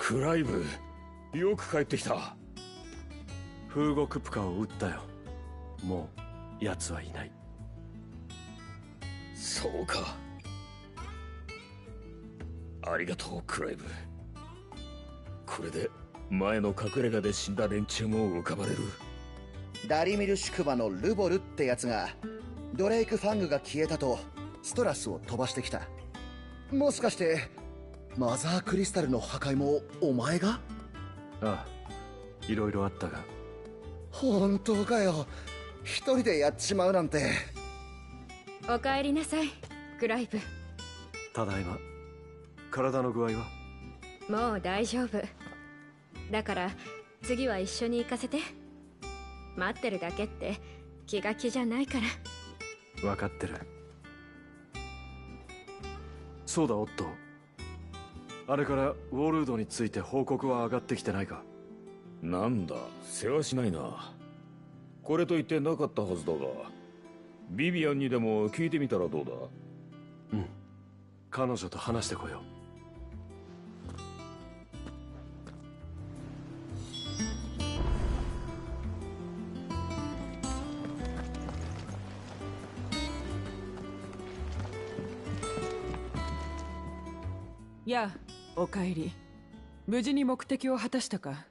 クライブ、よく帰ってきた。フーゴ・クプカを撃ったよ。もう奴はいない。そうか。ありがとうクライブ。これで前の隠れ家で死んだ連中も浮かばれる。ダリミル宿場のルボルってやつがドレイク・ファングが消えたとストラスを飛ばしてきた。もしかしてマザークリスタルの破壊もお前が？ああ、いろいろあったが。本当かよ。一人でやっちまうなんて。お帰りなさいクライブ。ただいま。体の具合は？もう大丈夫だから、次は一緒に行かせて。待ってるだけって気が気じゃないから。分かってる。そうだオットー、あれからウォールードについて報告は上がってきてないか？なんだ、世話しないな。これと言ってなかったはずだが、ビビアンにでも聞いてみたらどうだ？うん、彼女と話してこよう。やあ、おかえり。無事に目的を果たしたか？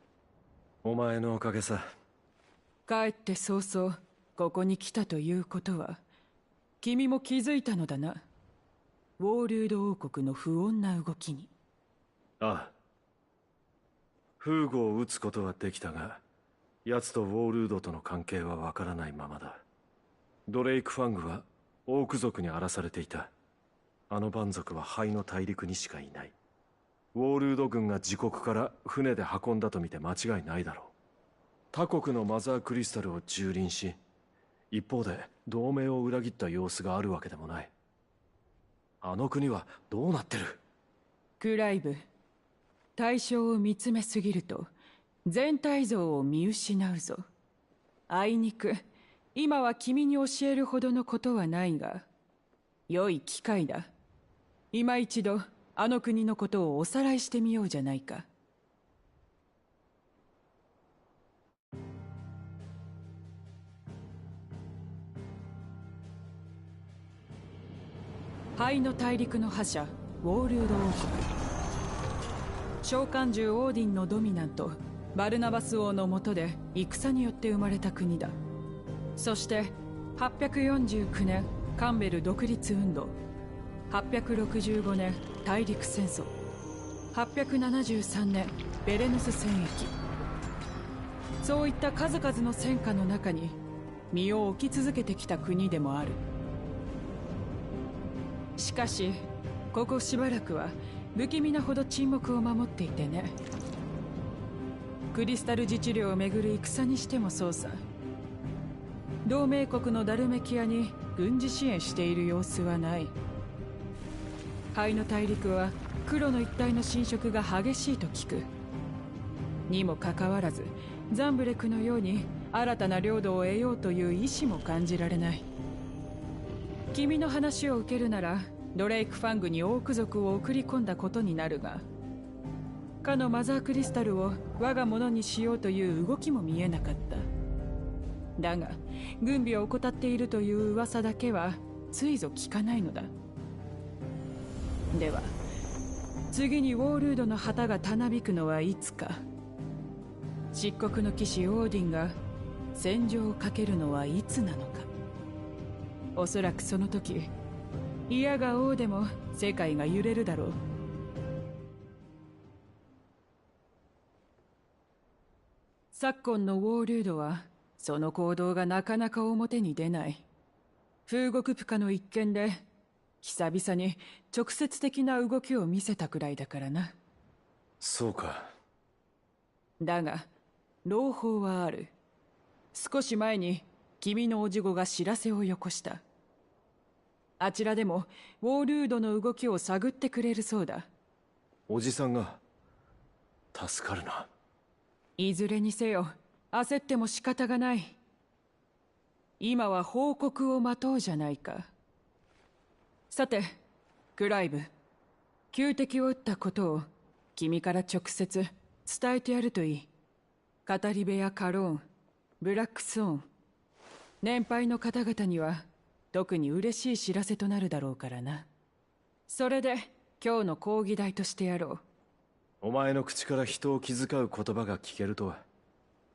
お前のおかげさ。帰って早々ここに来たということは、君も気づいたのだな。ウォールード王国の不穏な動きに。ああ、フーゴを撃つことはできたが、奴とウォールードとの関係はわからないままだ。ドレイク・ファングはオーク族に荒らされていた。あの蛮族は灰の大陸にしかいない。ウォールード軍が自国から船で運んだと見て間違いないだろう。他国のマザークリスタルを蹂躙し、一方で同盟を裏切った様子があるわけでもない。あの国はどうなってる？クライブ、対象を見つめすぎると全体像を見失うぞ。あいにく今は君に教えるほどのことはないが、良い機会だ。今一度あの国のことをおさらいしてみようじゃないか。灰の大陸の覇者ウォールード王国、召喚獣オーディンのドミナントバルナバス王の下で戦によって生まれた国だ。そして849年カンベル独立運動、865年大陸戦争、873年ベレヌス戦役、そういった数々の戦火の中に身を置き続けてきた国でもある。しかしここしばらくは不気味なほど沈黙を守っていてね。クリスタル自治領をめぐる戦にしてもそうさ。同盟国のダルメキアに軍事支援している様子はない。灰の大陸は黒の一帯の侵食が激しいと聞く。にもかかわらずザンブレクのように新たな領土を得ようという意志も感じられない。君の話を受けるならドレイク・ファングにオーク族を送り込んだことになるが、かのマザークリスタルを我が物にしようという動きも見えなかった。だが軍備を怠っているという噂だけはついぞ聞かないのだ。では次にウォールードの旗がたなびくのはいつか。漆黒の騎士オーディンが戦場をかけるのはいつなのか。おそらくその時、嫌が王でも世界が揺れるだろう。昨今のウォールードはその行動がなかなか表に出ない。風国プカの一件で久々に直接的な動きを見せたくらいだからな。そうか。だが朗報はある。少し前に君のおじごが知らせをよこした。あちらでもウォールードの動きを探ってくれるそうだ。おじさんが助かるな。いずれにせよ焦っても仕方がない。今は報告を待とうじゃないか。さてクライブ、旧敵を撃ったことを君から直接伝えてやるといい。語り部やカローン、ブラックスオン、年配の方々には特に嬉しい知らせとなるだろうからな。それで今日の講義題としてやろう。お前の口から人を気遣う言葉が聞けるとは。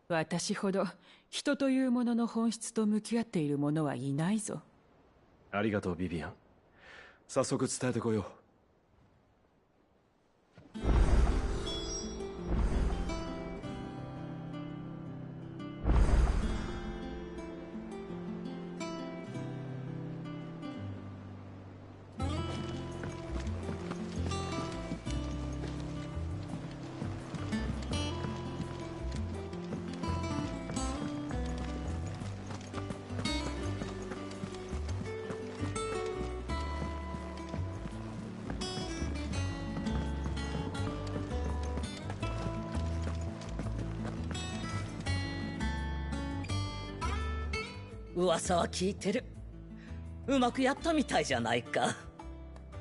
私ほど人というものの本質と向き合っている者はいないぞ。ありがとうビビアン。早速伝えてこよう。噂は聞いてる。うまくやったみたいじゃないか。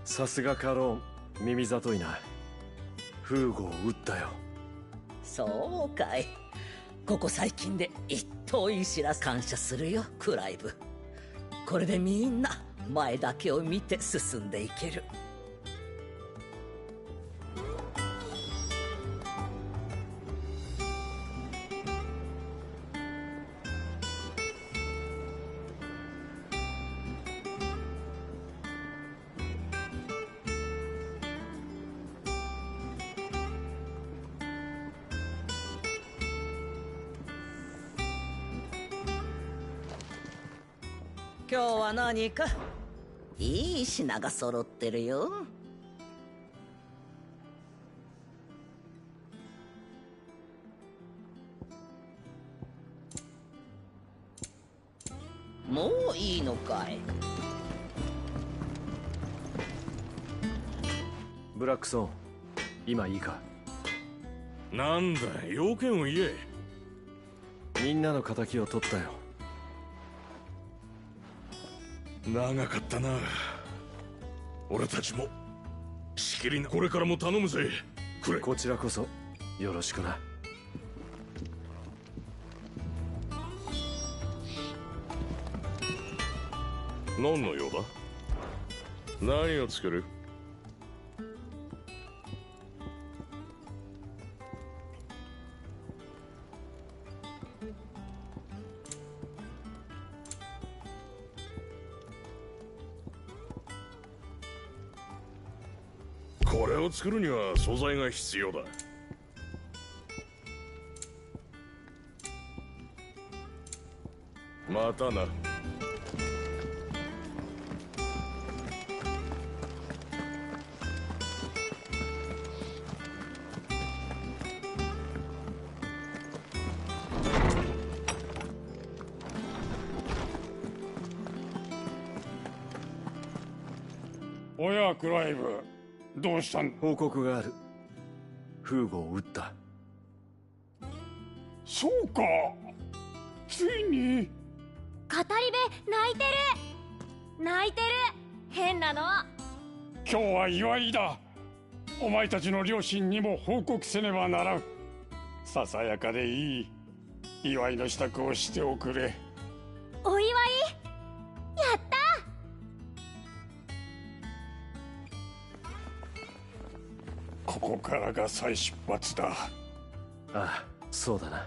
さすがカローン、耳里いな。フーゴを撃ったよ。そうかい。ここ最近で一等いい知らせ。感謝するよクライブ。これでみんな前だけを見て進んでいける。今日は何かいい品が揃ってるよ。もういいのかい。ブラックソン、今いいか。なんだ、要件を言え。みんなの敵を取ったよ。長かったな。俺たちもしきりな。これからも頼むぜくれ。こちらこそよろしくな。何の用だ。何を作る。これを作るには素材が必要だ。またな。おやクライブ、どうしたん。報告がある。フーゴを撃った。そうか、ついに。語り部泣いてる泣いてる。変なの。今日は祝いだ。お前たちの両親にも報告せねばならん。ささやかでいい祝いの支度をしておくれ。お祝いやった。ここからが再出発だ。ああ、そうだな。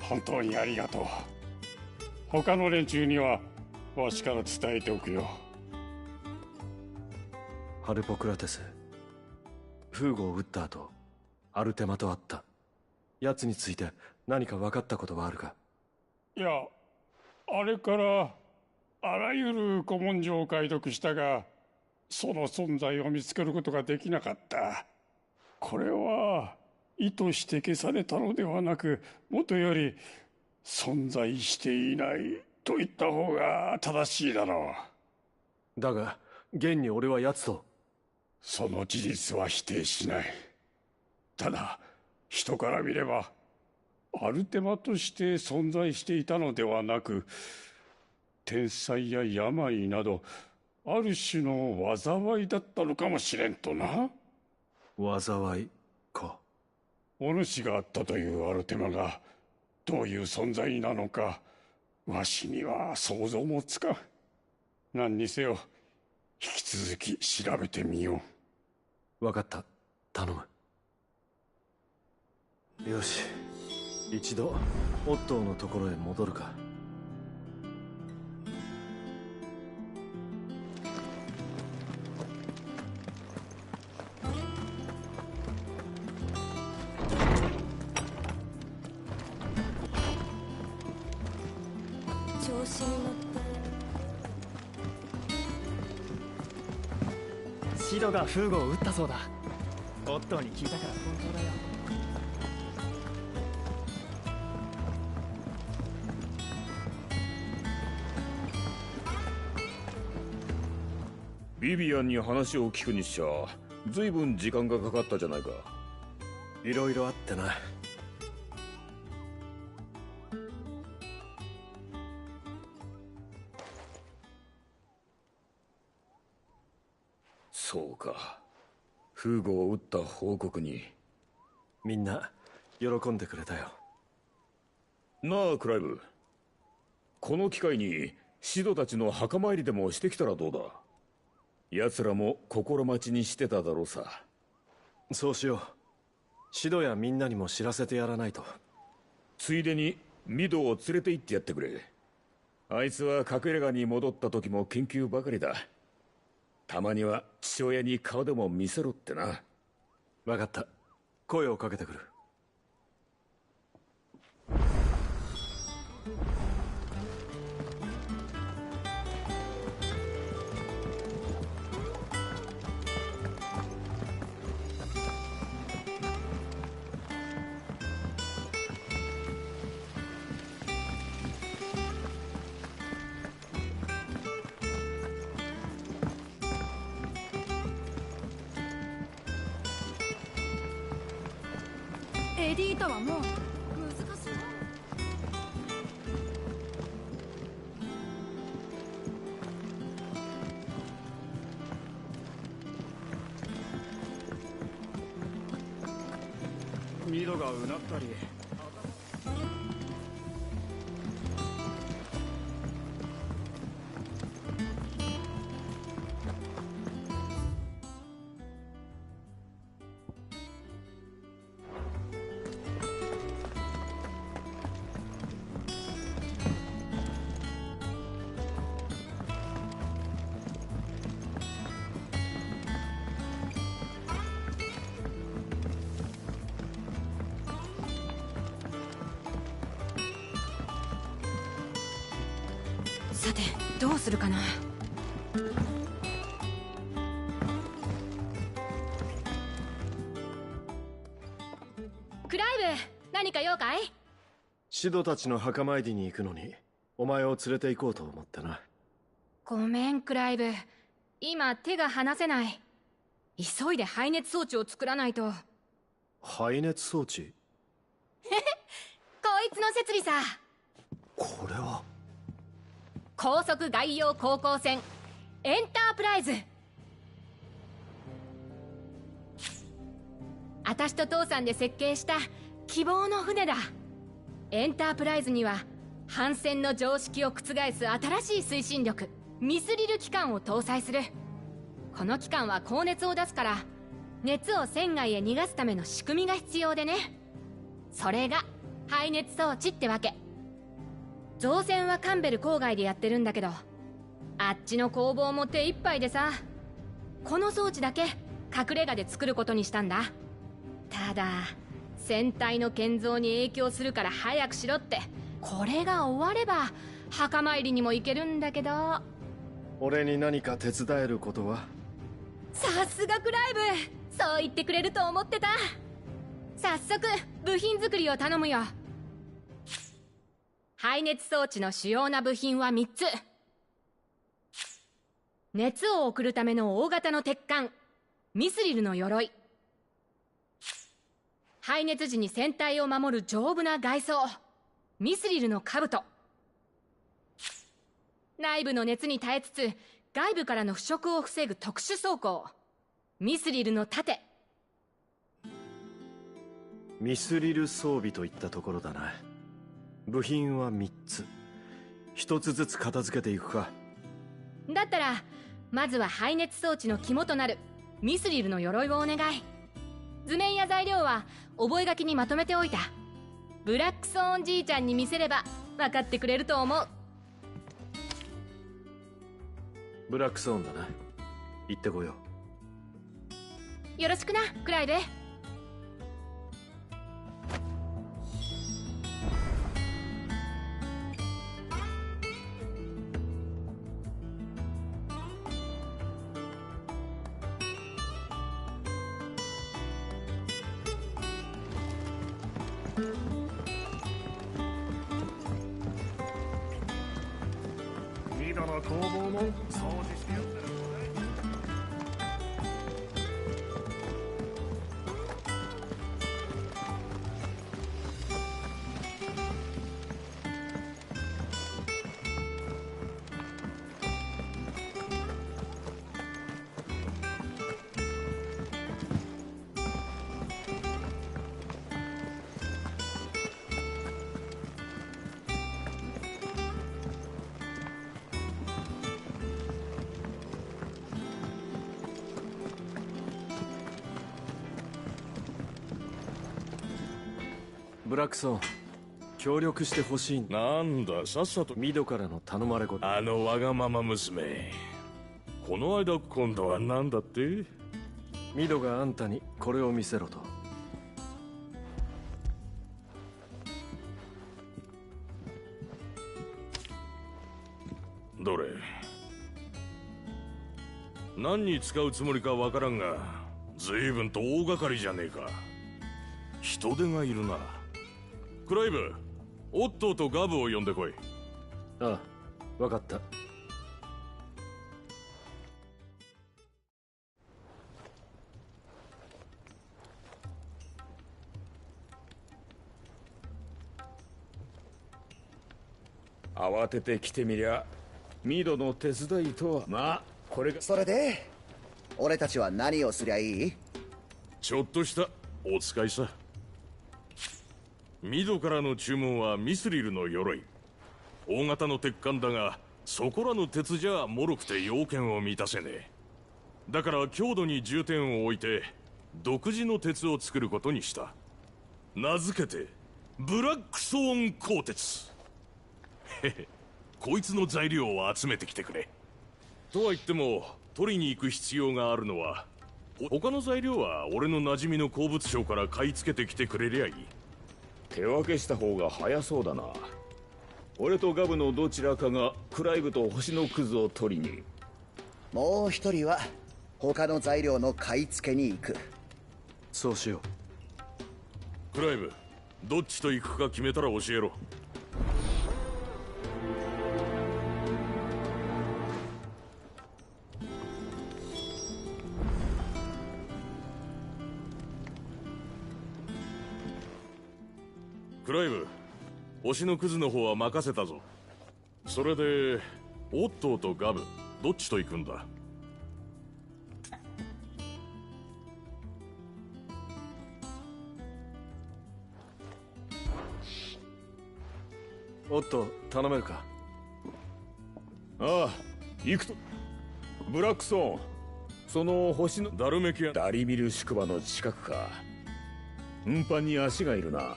本当にありがとう。他の連中にはわしから伝えておくよ。ハルポクラテス、フーゴを撃った後アルテマと会った。奴について何か分かったことはあるか。いや、あれからあらゆる古文書を解読したが、その存在を見つけることができなかった。これは意図して消されたのではなく、もとより存在していないと言った方が正しいだろう。だが現に俺は奴と。その事実は否定しない。ただ人から見ればアルテマとして存在していたのではなく、天災や病などある種の災いだったのかもしれんとな。災いか。お主があったというアルテマがどういう存在なのかわしには想像もつかん。何にせよ引き続き調べてみよう。分かった、頼む。よし、一度オットーのところへ戻るか。調子に乗ってシドがフーゴを撃ったそうだ。オットーに聞いたから本当だよ。ビビアンに話を聞くにしちゃ随分時間がかかったじゃないか。いろいろあってな。そうか、フーゴを撃った報告に。みんな喜んでくれたよ。なあクライブ、この機会にシドたちの墓参りでもしてきたらどうだ。奴らも心待ちにしてただろうさ。そうしよう。シドやみんなにも知らせてやらないと。ついでにミドを連れて行ってやってくれ。あいつは隠れ家に戻った時も研究ばかりだ。たまには父親に顔でも見せろってな。分かった、声をかけてくる。エディートはもう難しいな。ミドがうなったり。さてどうするかな。クライブ、何か用かい？シドたちの墓参りに行くのにお前を連れて行こうと思ってな。ごめんクライブ、今手が離せない。急いで排熱装置を作らないと。排熱装置？こいつの設備さ。これは高速外洋航行船エンタープライズ。私と父さんで設計した希望の船だ。エンタープライズには帆船の常識を覆す新しい推進力ミスリル機関を搭載する。この機関は高熱を出すから熱を船外へ逃がすための仕組みが必要でね。それが排熱装置ってわけ。造船はカンベル郊外でやってるんだけど、あっちの工房も手一杯でさ、この装置だけ隠れ家で作ることにしたんだ。ただ船体の建造に影響するから早くしろって。これが終われば墓参りにも行けるんだけど。俺に何か手伝えることは？さすがクライブ、そう言ってくれると思ってた。早速部品作りを頼むよ。排熱装置の主要な部品は3つ。熱を送るための大型の鉄管ミスリルの鎧、排熱時に船体を守る丈夫な外装ミスリルの兜、内部の熱に耐えつつ外部からの腐食を防ぐ特殊装甲ミスリルの盾。ミスリル装備といったところだな。部品は3つ。1つずつ片付けていくか。だったらまずは排熱装置の肝となるミスリルの鎧をお願い。図面や材料は覚書にまとめておいた。ブラックソーンじいちゃんに見せれば分かってくれると思う。ブラックソーンだな。行ってこよう。よろしくなクライブ。ミドの工房も掃除してやったら。ブラックソン、協力してほしいんだ。なんだ、さっさと。ミドからの頼まれ事。あのわがまま娘。この間今度は何だって？ミドがあんたにこれを見せろと。どれ？何に使うつもりかわからんが、随分と大掛かりじゃねえか。人手がいるな。クライブ、オットーとガブを呼んでこい。ああ、わかった。慌てて来てみりゃミドの手伝いとは。まあこれが。それで俺たちは何をすりゃいい？ちょっとしたお使いさ。ミドからの注文はミスリルの鎧。大型の鉄管だが、そこらの鉄じゃ脆くて要件を満たせねえ。だから強度に重点を置いて独自の鉄を作ることにした。名付けてブラックソーン鋼鉄。へへ、こいつの材料を集めてきてくれ。とは言っても取りに行く必要があるのは、他の材料は俺の馴染みの鉱物商から買い付けてきてくれりゃいい。手分けした方が早そうだな。俺とガブのどちらかがクライブと星のクズを取りに、もう一人は他の材料の買い付けに行く。そうしよう。クライブ、どっちと行くか決めたら教えろ。クライブ、星のクズの方は任せたぞ。それでオットーとガブ、どっちと行くんだ？おっと、頼めるか。ああ、行くと。ブラックソーン、その星のダルメキア、ダリミル宿場の近くか。運搬に足がいるな。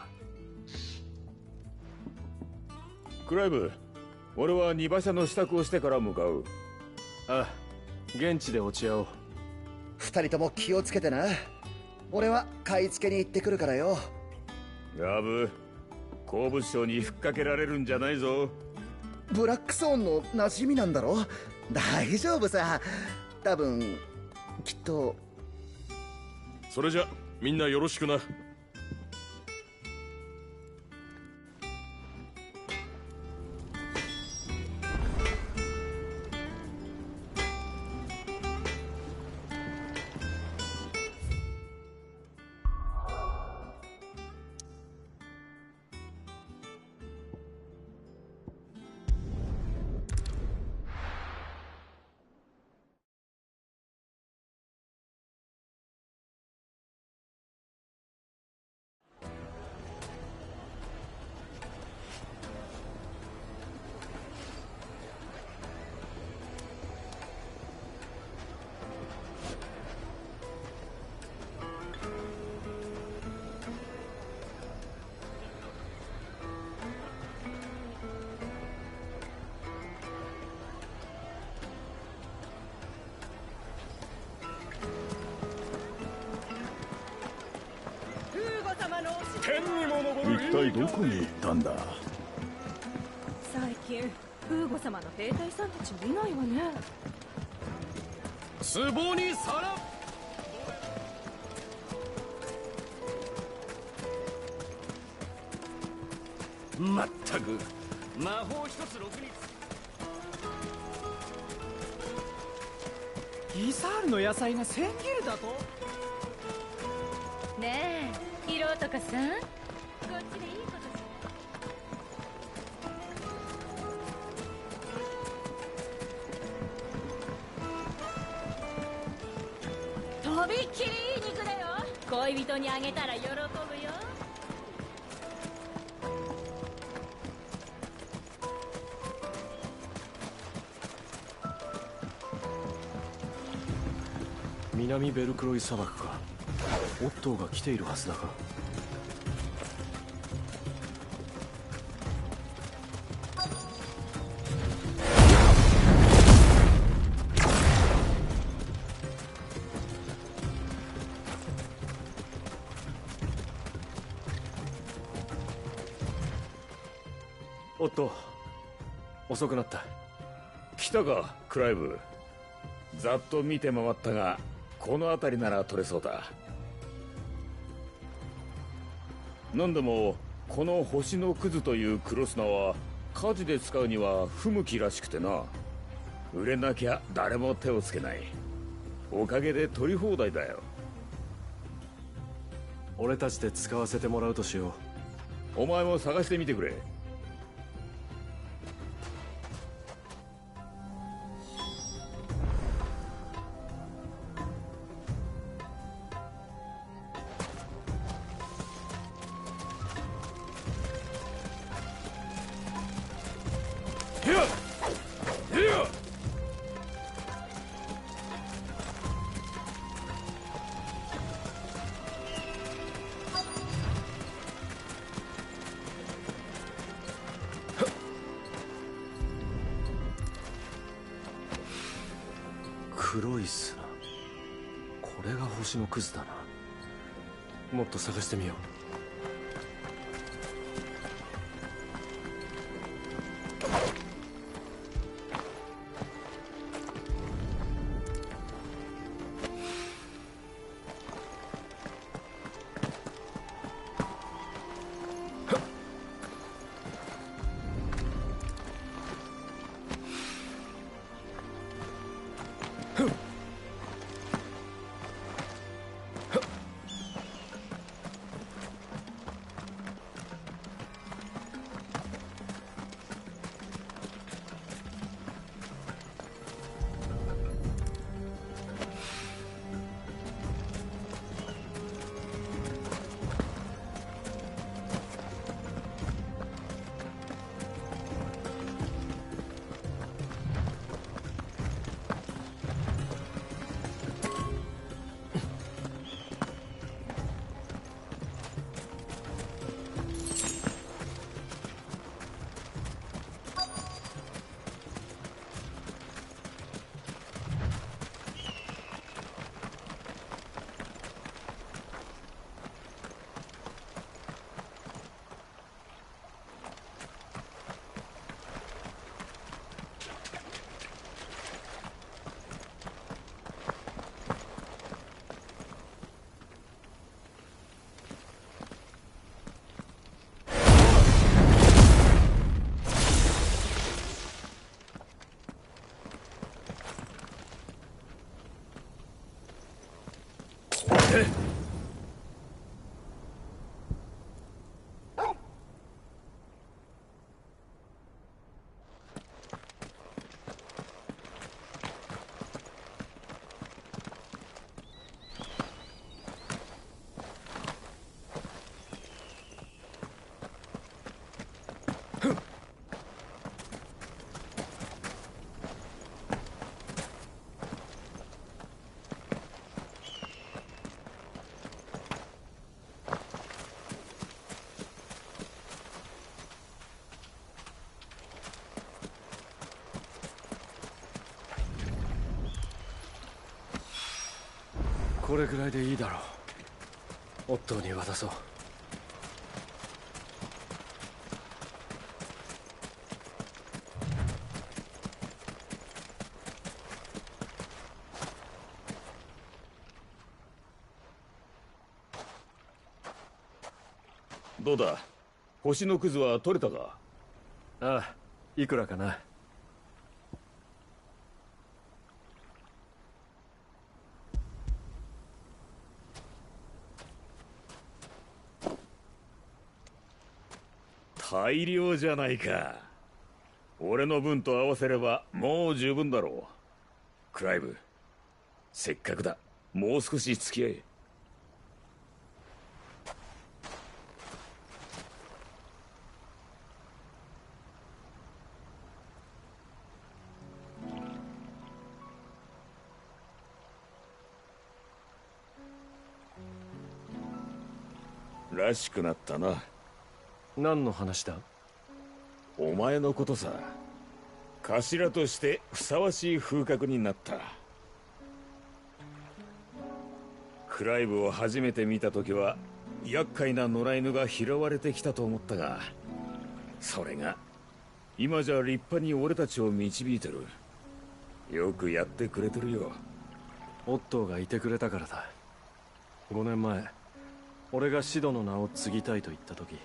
クライブ、俺は荷馬車の支度をしてから向かう。ああ、現地で落ち合おう。二人とも気をつけてな。俺は買い付けに行ってくるからよ。ガブ、鉱物商にふっかけられるんじゃないぞ。ブラックソーンの馴染みなんだろ？大丈夫さ。多分きっと。それじゃみんなよろしくな。体どこに行ったんだ？最近フーゴ様の兵隊さんたち見ないわね。壺に皿。まったく魔法一つろくに。ギサールの野菜が1000ギルだと？ねえヒロとかさん、こっちでいいことしとびっきりいい肉だよ。恋人にあげたら喜ぶよ。南ベルクロイ砂漠か。オットーが来ているはずだが。オットー、遅くなった。来たかクライブ。ざっと見て回ったがこの辺りなら取れそうだ。何でもこの星のクズというクロスナは火事で使うには不向きらしくてな。売れなきゃ誰も手をつけない。おかげで取り放題だよ。俺たちで使わせてもらうとしよう。お前も探してみてくれ。黒い砂。これが星のクズだな。もっと探してみよう。これくらいでいいだろう。オットーに渡そう。どうだ、星のクズは取れたか？ああ、いくらかな。大量じゃないか。俺の分と合わせればもう十分だろう。クライブ、せっかくだ、もう少し付き合え。らしくなったな。何の話だ？お前のことさ。頭としてふさわしい風格になった。クライブを初めて見た時は厄介な野良犬が拾われてきたと思ったが、それが今じゃ立派に俺たちを導いてる。よくやってくれてるよ。オットーがいてくれたからだ。5年前俺がシドの名を継ぎたいと言った時、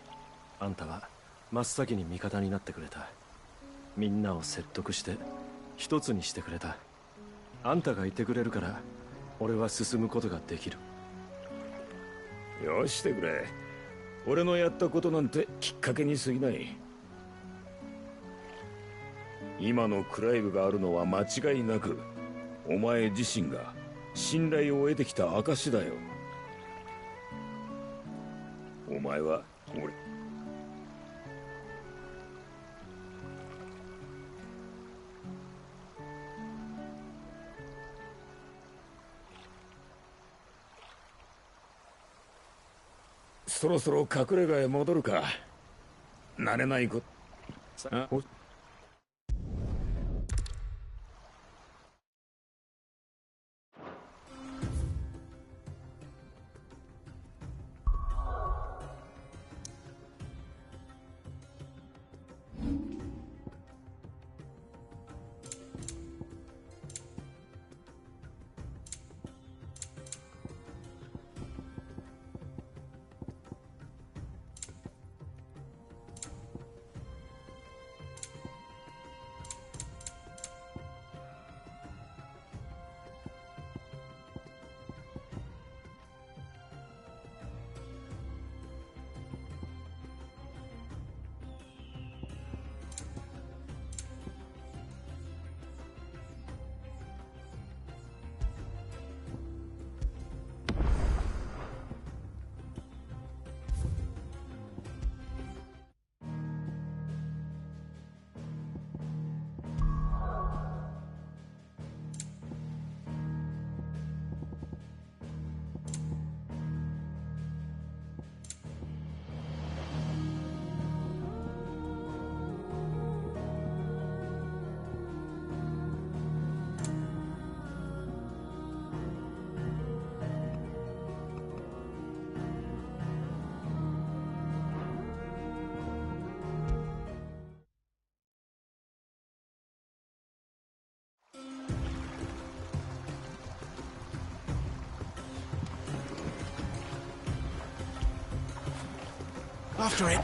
あんたは真っ先に味方になってくれた。みんなを説得して一つにしてくれた。あんたがいてくれるから俺は進むことができる。よしてくれ。俺のやったことなんてきっかけに過ぎない。今のクライブがあるのは間違いなくお前自身が信頼を得てきた証だよ。お前は俺。そろそろ隠れ家へ戻るか。慣れないこと。After it.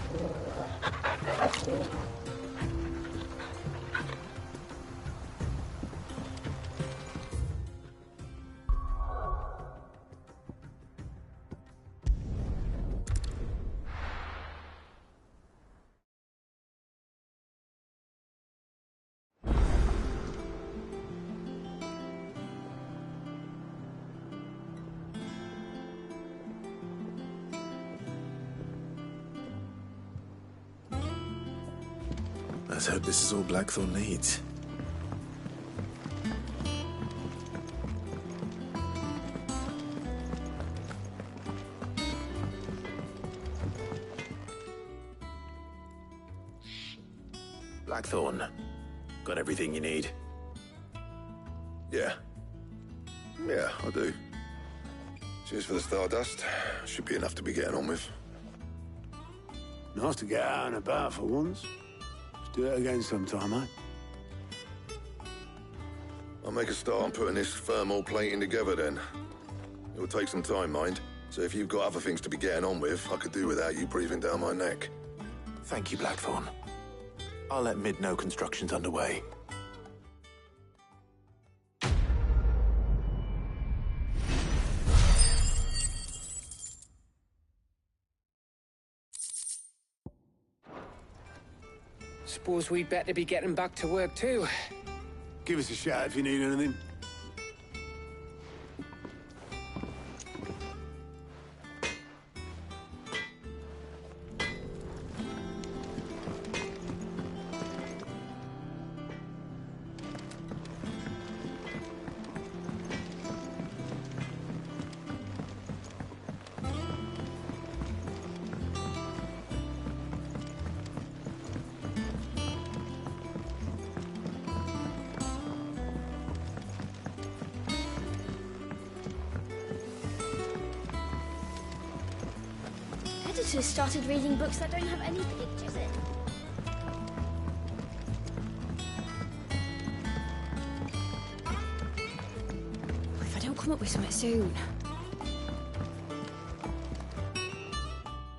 Let's hope this is all Blackthorn needs. Blackthorn, got everything you need? Yeah, I do. Cheers for the stardust. Should be enough to be getting on with. Nice to get out and about for once. Do it again sometime, eh? I'll make a start on putting this thermal plating together then. It'll take some time, mind. So if you've got other things to be getting on with, I could do without you breathing down my neck. Thank you, Blackthorn. I'll let Mid know construction's underway. Suppose we'd better be getting back to work too. Give us a shout if you need anything. Editors started reading books that don't have any pictures in. If I don't come up with something soon.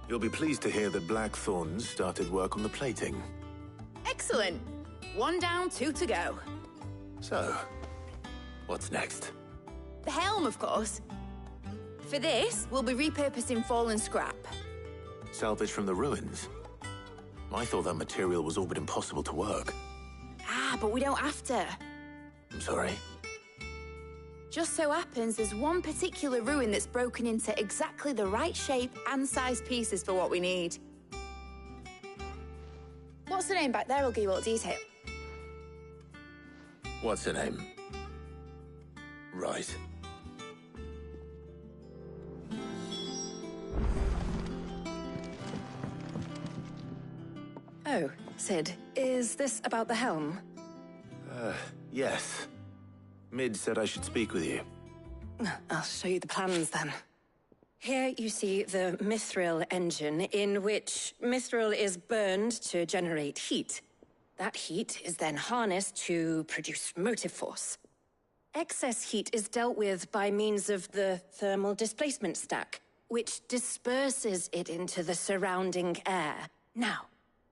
You'll be pleased to hear that Blackthorn started work on the plating. Excellent. 1 down, 2 to go. So, what's next? The helm, of course. For this, we'll be repurposing fallen scrap. Salvage from the ruins? I thought that material was all but impossible to work. Ah, but we don't have to. I'm sorry. Just so happens there's one particular ruin that's broken into exactly the right shape and size pieces for what we need. What's the name back there? I'll give you all the detail. What's her name? Right. Oh, Sid, is this about the helm? Yes. Mid said I should speak with you. I'll show you the plans then. Here you see the mithril engine, in which mithril is burned to generate heat. That heat is then harnessed to produce motive force. Excess heat is dealt with by means of the thermal displacement stack, which disperses it into the surrounding air. Now,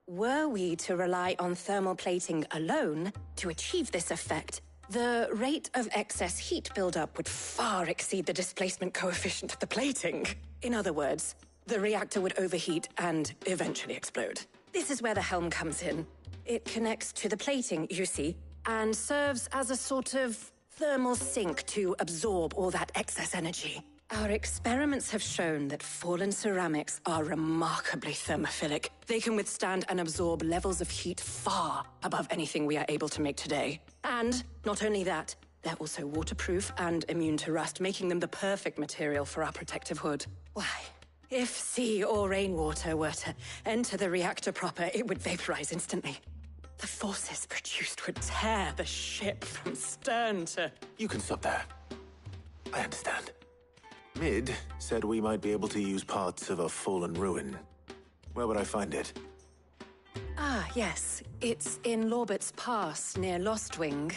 were we to rely on thermal plating alone to achieve this effect, the rate of excess heat buildup would far exceed the displacement coefficient of the plating. In other words, the reactor would overheat and eventually explode. This is where the helm comes in. It connects to the plating, you see, and serves as a sort of thermal sink to absorb all that excess energy. Our experiments have shown that fallen ceramics are remarkably thermophilic. They can withstand and absorb levels of heat far above anything we are able to make today. And not only that, they're also waterproof and immune to rust, making them the perfect material for our protective hood. Why, if sea or rainwater were to enter the reactor proper, it would vaporize instantly. The forces produced would tear the ship from stern to... You can stop there. I understand. Mid said we might be able to use parts of a fallen ruin. Where would I find it? Ah, yes. It's in Lorbert's Pass, near Lostwing.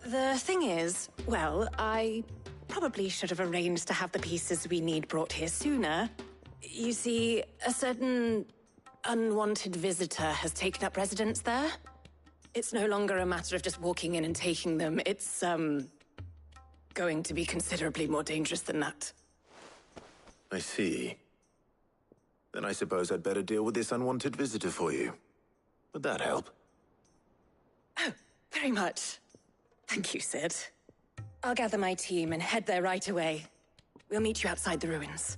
The thing is, well, I probably should have arranged to have the pieces we need brought here sooner. You see, a certain unwanted visitor has taken up residence there. It's no longer a matter of just walking in and taking them. It's, going to be considerably more dangerous than that. I see. Then I suppose I'd better deal with this unwanted visitor for you. Would that help? Oh, very much. Thank you, Sid. I'll gather my team and head there right away. We'll meet you outside the ruins.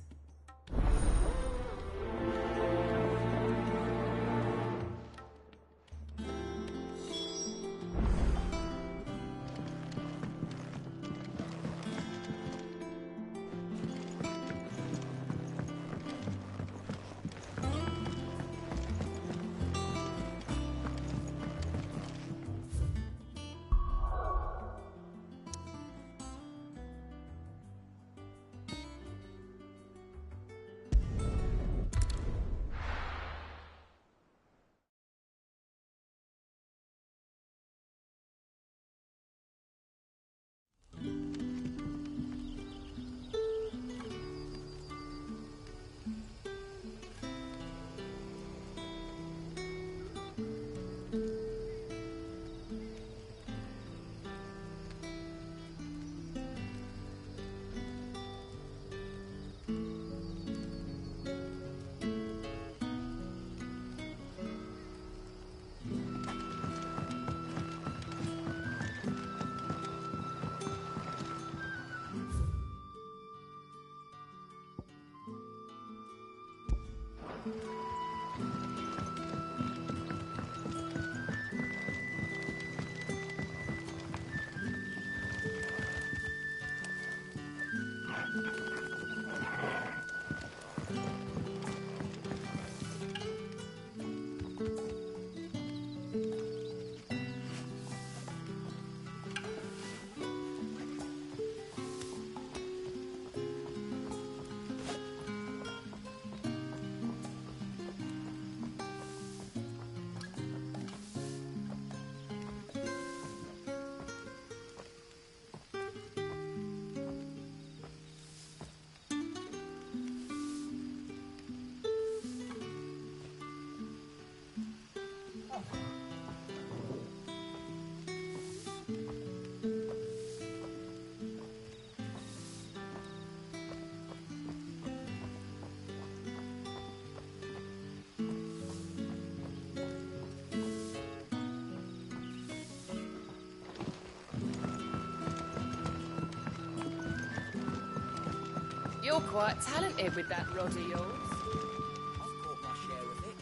quite talented with that rod of yours. I've caught my share of it,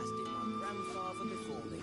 as did my grandfather before me.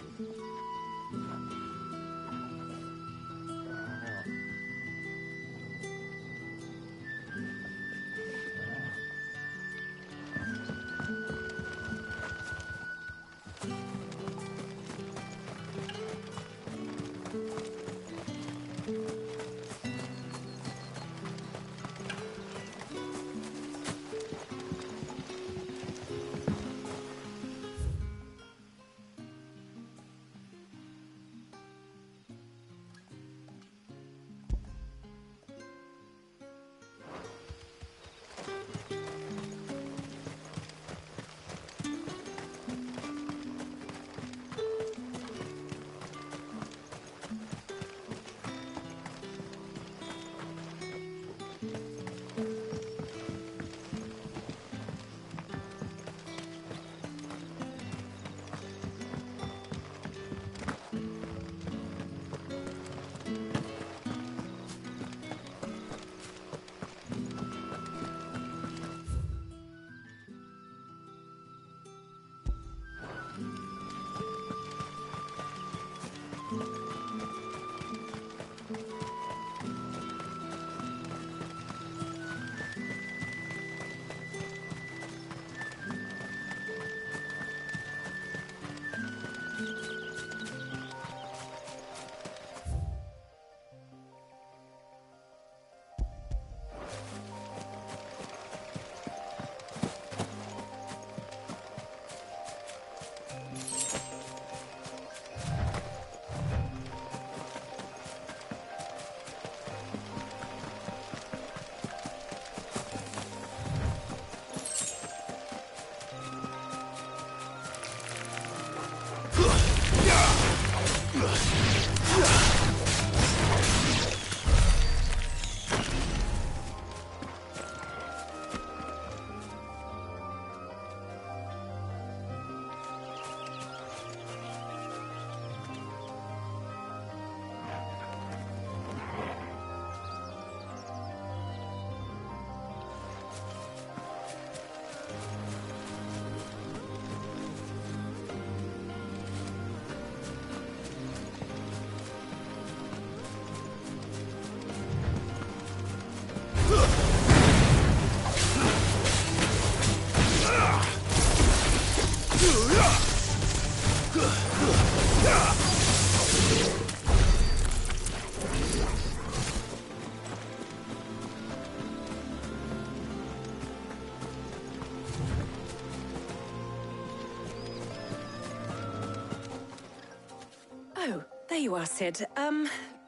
Oh, there you are, Sid.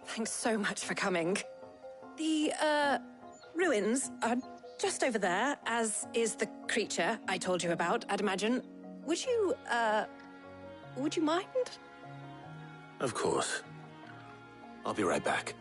Thanks so much for coming. The, ruins are just over there, as is the creature I told you about, I'd imagine. Would you mind? Of course. I'll be right back.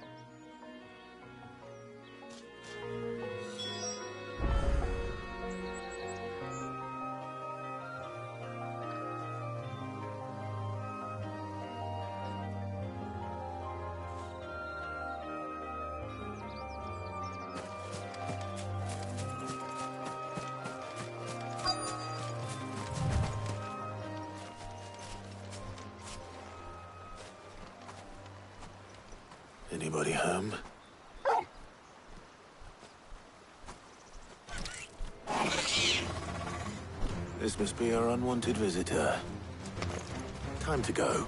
Anybody home? This must be our unwanted visitor. Time to go.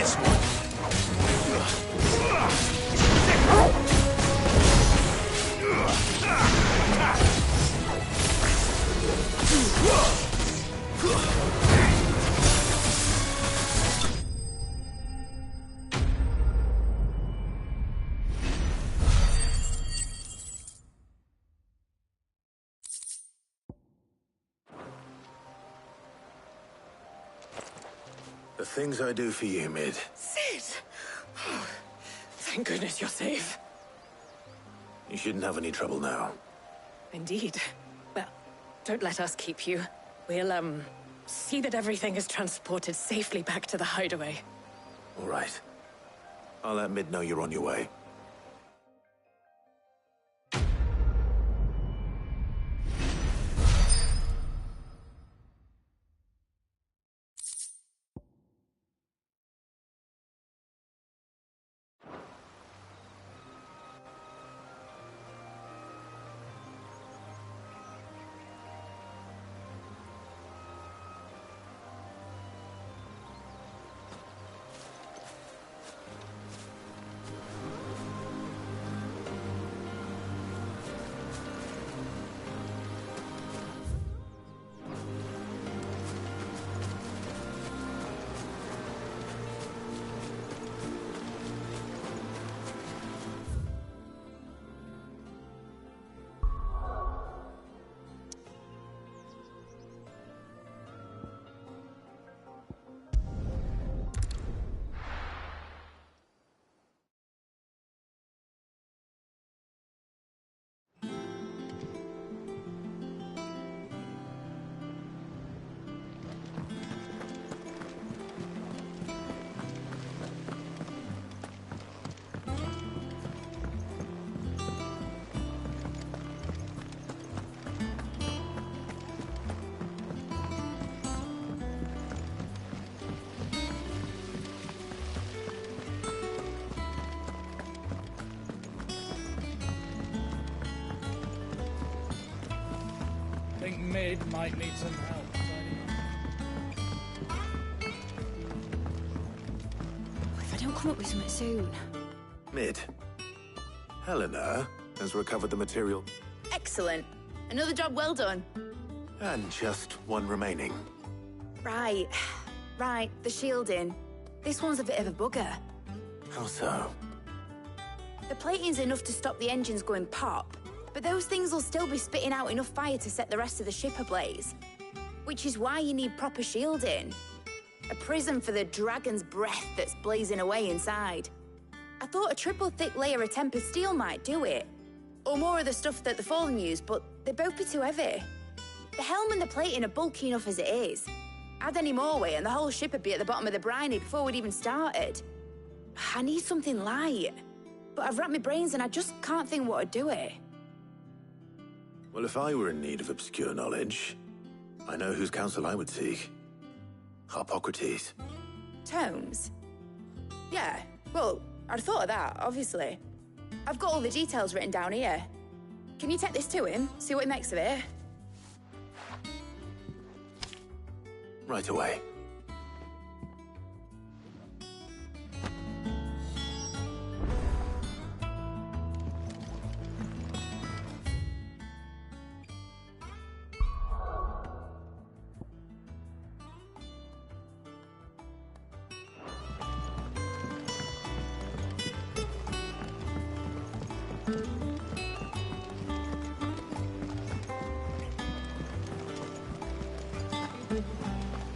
this The things I do for you, Mid. Sid! Oh, thank goodness you're safe. You shouldn't have any trouble now. Indeed. Well, don't let us keep you. We'll, see that everything is transported safely back to the hideaway. All right. I'll let Mid know you're on your way. Think Mid might need some help. If I don't come up with something soon. Mid. Helena has recovered the material. Excellent. Another job well done. And just one remaining. Right. Right, the shielding. This one's a bit of a bugger. How so? The plating's enough to stop the engines going pop, but those things will still be spitting out enough fire to set the rest of the ship ablaze. Which is why you need proper shielding. A prison for the dragon's breath that's blazing away inside. I thought a triple thick layer of tempered steel might do it. Or more of the stuff that the Fallen use, but they'd both be too heavy. The helm and the plating are bulky enough as it is. Add any more weight and the whole ship would be at the bottom of the briny before we'd even started. I need something light. But I've racked my brains and I just can't think what would do it. Well, if I were in need of obscure knowledge, I know whose counsel I would seek. Harpocrates. Tomes? Yeah, well, I'd thought of that, obviously. I've got all the details written down here. Can you take this to him, see what he makes of it? Right away.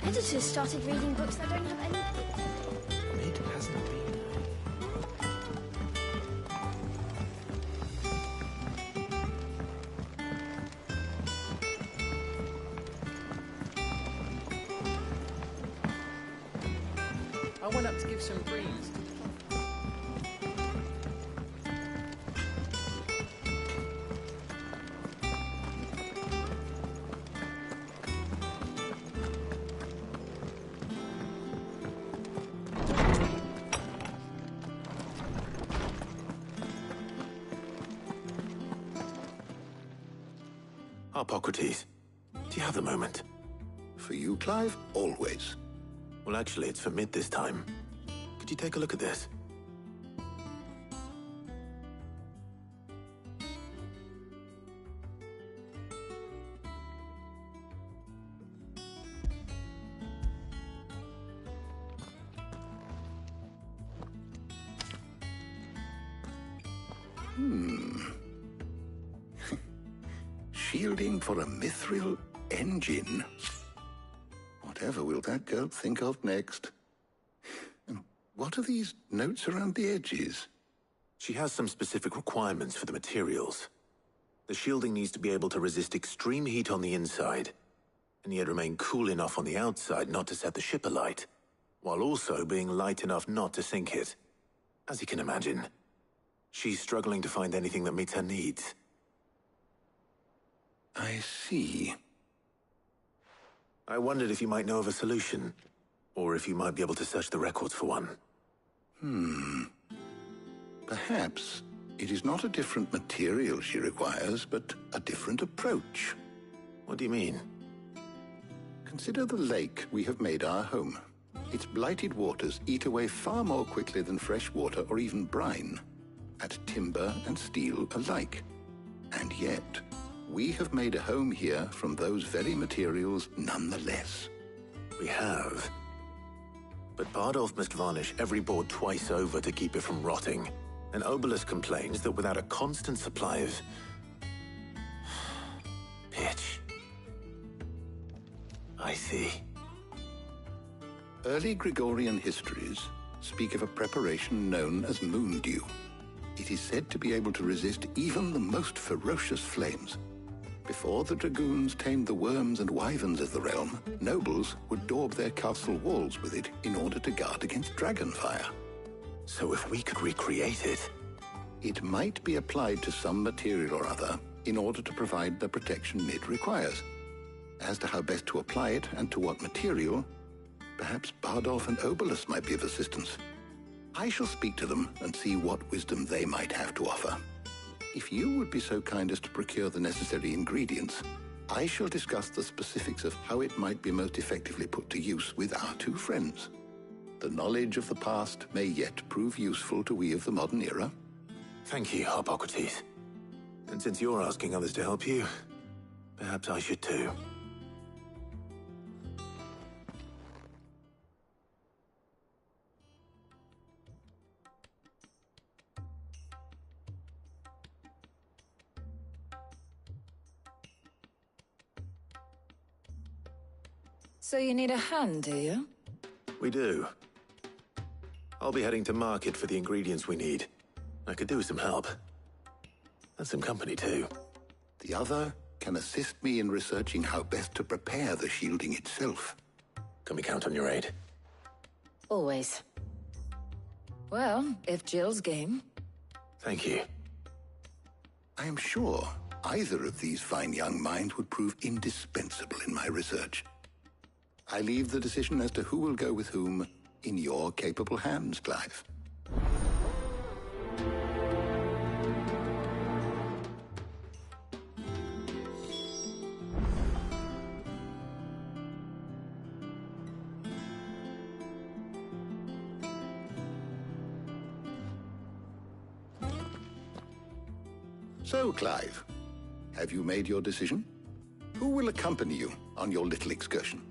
Editors started reading books that don't have any pictures. It hasn't been. I went up to give some greens. Harpocrates, do you have a moment? For you, Clive? Always. Well, actually, it's for Mid this time. Could you take a look at this? Shielding for a mithril engine? Whatever will that girl think of next? And what are these notes around the edges? She has some specific requirements for the materials. The shielding needs to be able to resist extreme heat on the inside, and yet remain cool enough on the outside not to set the ship alight, while also being light enough not to sink it. As you can imagine, she's struggling to find anything that meets her needs. I see. I wondered if you might know of a solution, or if you might be able to search the records for one. Perhaps it is not a different material she requires, but a different approach. What do you mean? Consider the lake we have made our home. Its blighted waters eat away far more quickly than fresh water or even brine, at timber and steel alike. And yet, we have made a home here from those very materials nonetheless. We have. But Bardolph must varnish every board twice over to keep it from rotting. And Obelisk complains that without a constant supply of pitch. I see. Early Gregorian histories speak of a preparation known as moon dew. It is said to be able to resist even the most ferocious flames. Before the dragoons tamed the worms and wyverns of the realm, nobles would daub their castle walls with it in order to guard against dragonfire. So if we could recreate it... It might be applied to some material or other in order to provide the protection it requires. As to how best to apply it and to what material, perhaps Bardolph and Obelisk might be of assistance. I shall speak to them and see what wisdom they might have to offer. If you would be so kind as to procure the necessary ingredients, I shall discuss the specifics of how it might be most effectively put to use with our two friends. The knowledge of the past may yet prove useful to we of the modern era. Thank you, Hippocrates. And since you're asking others to help you, perhaps I should too. So you need a hand, do you? We do. I'll be heading to market for the ingredients we need. I could do with some help. And some company, too. The other can assist me in researching how best to prepare the shielding itself. Can we count on your aid? Always. Well, if Jill's game. Thank you. I am sure either of these fine young minds would prove indispensable in my research. I leave the decision as to who will go with whom in your capable hands, Clive. So, Clive, have you made your decision? Who will accompany you on your little excursion?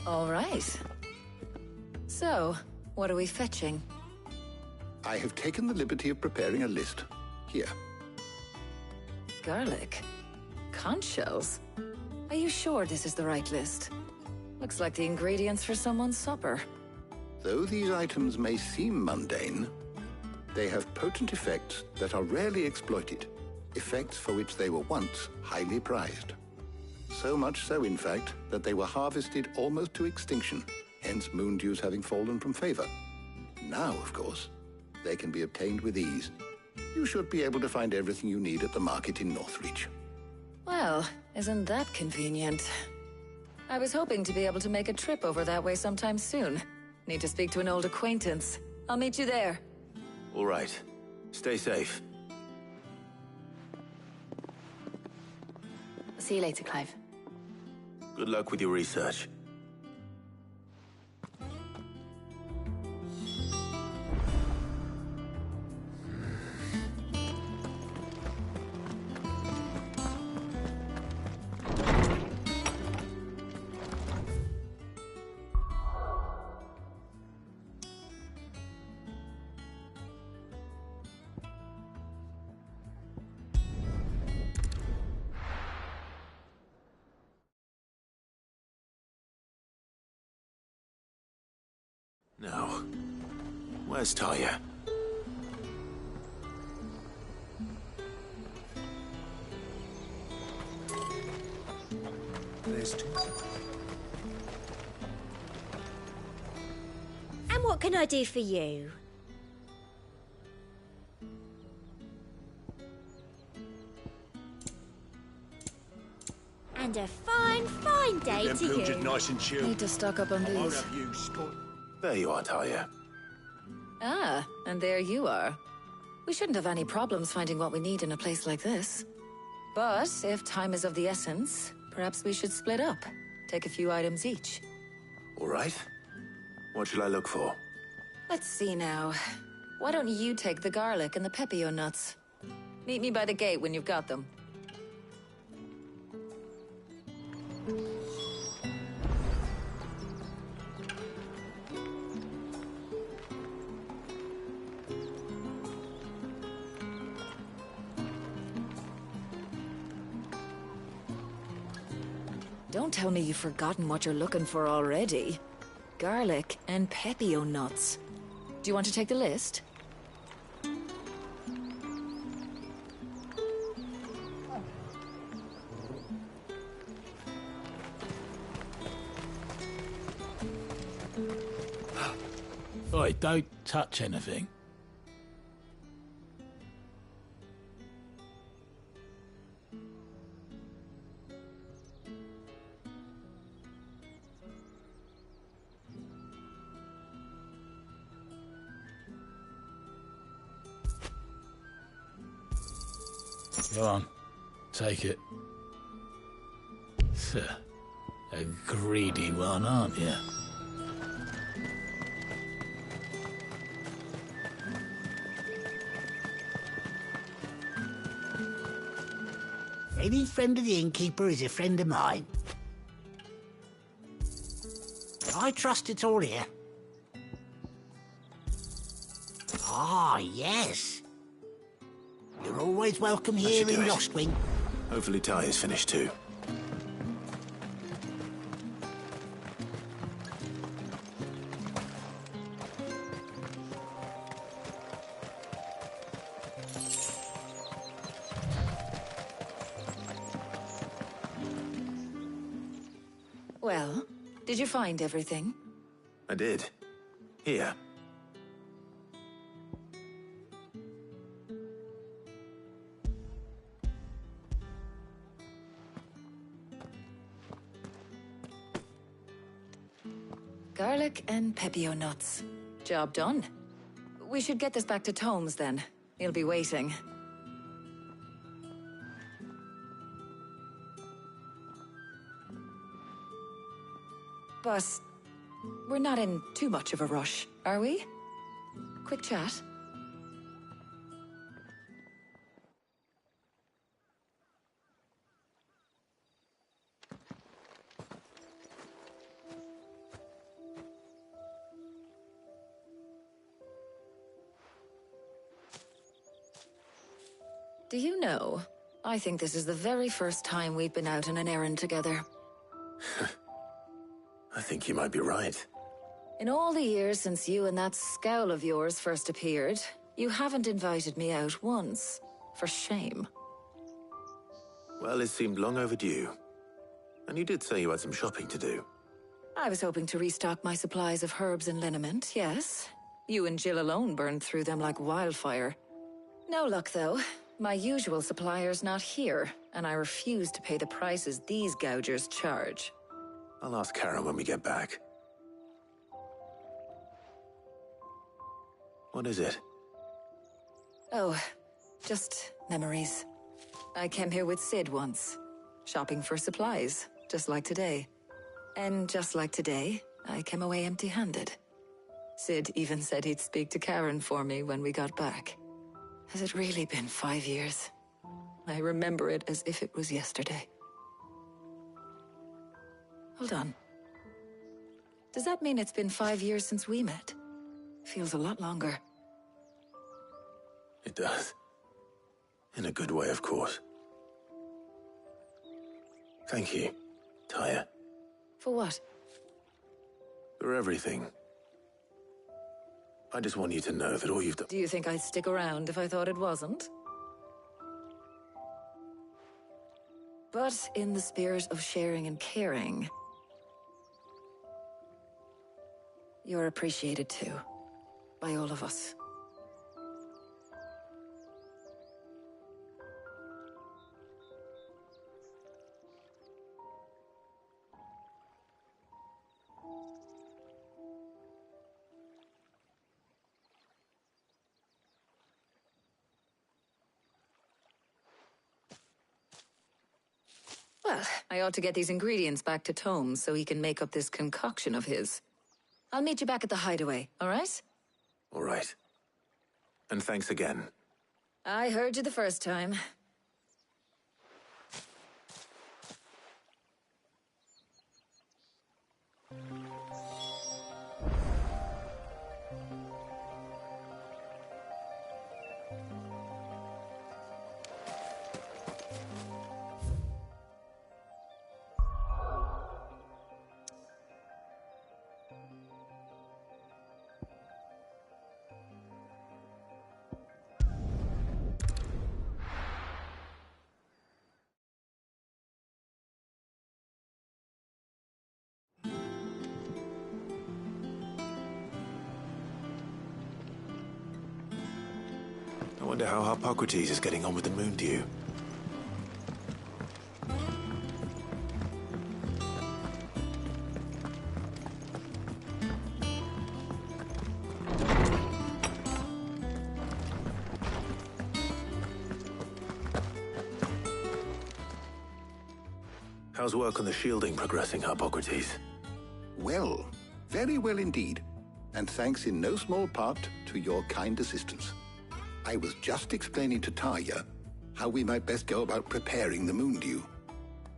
All right. So, what are we fetching? I have taken the liberty of preparing a list. Here. Garlic. Conch shells. Are you sure this is the right list? Looks like the ingredients for someone's supper. Though these items may seem mundane, they have potent effects that are rarely exploited, effects for which they were once highly prized. So much so, in fact, that they were harvested almost to extinction, hence moon dews having fallen from favor. Now, of course, they can be obtained with ease. You should be able to find everything you need at the market in Northreach. Well, isn't that convenient? I was hoping to be able to make a trip over that way sometime soon. Need to speak to an old acquaintance. I'll meet you there. All right. Stay safe. See you later, Clive. Good luck with your research. Now, where's Talia? There's two. And what can I do for you? And a fine, fine day to you. Nice and chilled. Need to stock up on these. There you are, Talia. Ah, and there you are. We shouldn't have any problems finding what we need in a place like this. But if time is of the essence, perhaps we should split up. Take a few items each. All right. What shall I look for? Let's see now. Why don't you take the garlic and the pepio nuts? Meet me by the gate when you've got them. Don't tell me you've forgotten what you're looking for already. Garlic and pepio nuts. Do you want to take the list? Oi, don't touch anything. Go on, take it. A greedy one, aren't you? Any friend of the innkeeper is a friend of mine. I trust it's all here. Ah, yes. You're always welcome here in Lostwing. Hopefully Talia's finished too. Well, did you find everything? I did. Here. Garlic and pepio nuts. Job done. We should get this back to Tomes then. He'll be waiting. But we're not in too much of a rush, are we? Quick chat. Do you know, I think this is the very first time we've been out on an errand together. I think you might be right. In all the years since you and that scowl of yours first appeared, you haven't invited me out once. For shame. Well, it seemed long overdue. And you did say you had some shopping to do. I was hoping to restock my supplies of herbs and liniment, yes. You and Jill alone burned through them like wildfire. No luck, though. My usual supplier's not here, and I refuse to pay the prices these gougers charge. I'll ask Karen when we get back. What is it? Oh, just memories. I came here with Sid once, shopping for supplies, just like today. And just like today, I came away empty-handed. Sid even said he'd speak to Karen for me when we got back. Has it really been 5 years? I remember it as if it was yesterday. Hold on. Does that mean it's been 5 years since we met? Feels a lot longer. It does. In a good way, of course. Thank you, Tyre. For what? For everything. I just want you to know that all you've done... Do you think I'd stick around if I thought it wasn't? But in the spirit of sharing and caring, you're appreciated too, by all of us. Well, I ought to get these ingredients back to Tome so he can make up this concoction of his. I'll meet you back at the hideaway, all right? All right. And thanks again. I heard you the first time. I wonder how Hippocrates is getting on with the moon dew. How's work on the shielding progressing, Hippocrates? Well, very well indeed. And thanks in no small part to your kind assistance. I was just explaining to Tarja how we might best go about preparing the moon dew.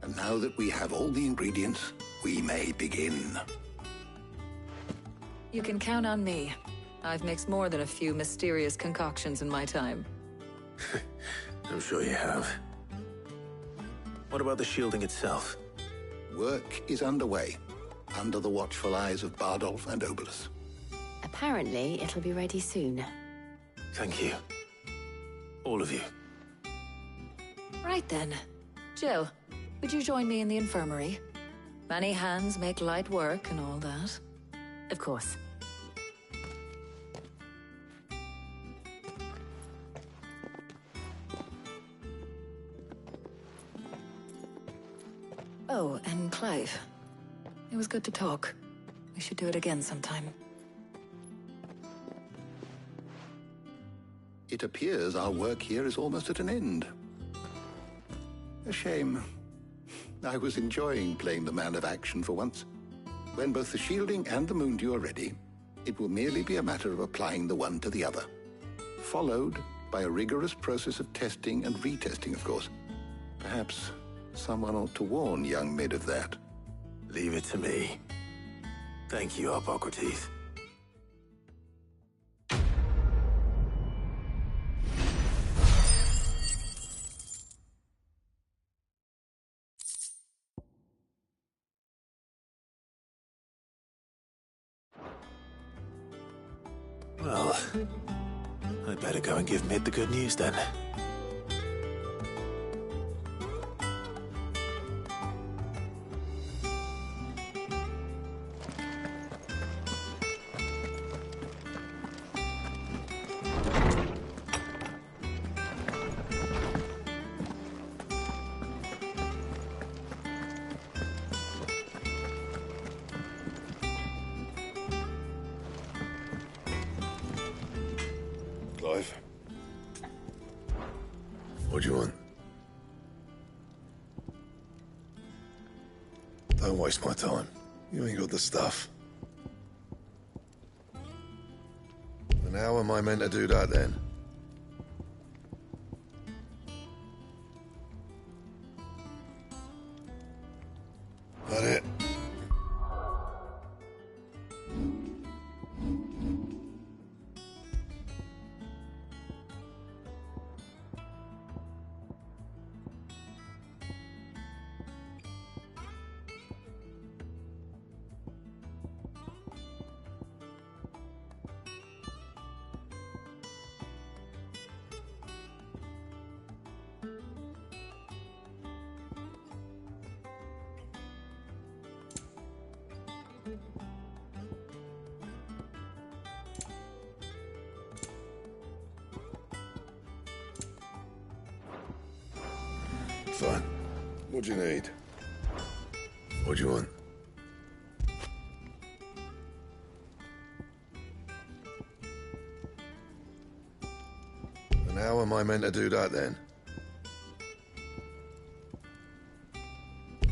And now that we have all the ingredients, we may begin. You can count on me. I've mixed more than a few mysterious concoctions in my time. I'm sure you have. What about the shielding itself? Work is underway, under the watchful eyes of Bardolph and Obolus. Apparently, it'll be ready soon. Thank you. All of you. Right then. Jill, would you join me in the infirmary? Many hands make light work and all that. Of course. Oh, and Clive. It was good to talk. We should do it again sometime. It appears our work here is almost at an end. A shame. I was enjoying playing the man of action for once. When both the shielding and the moon dew are ready, it will merely be a matter of applying the one to the other. Followed by a rigorous process of testing and retesting, of course. Perhaps someone ought to warn young Mid of that. Leave it to me. Thank you, Hippocrates. Well, I'd better go and give Mid the good news then. What do you want? Don't waste my time. You ain't got the stuff. And how am I meant to do that then? That it? Fine. What do you need? What do you want? And how am I meant to do that then?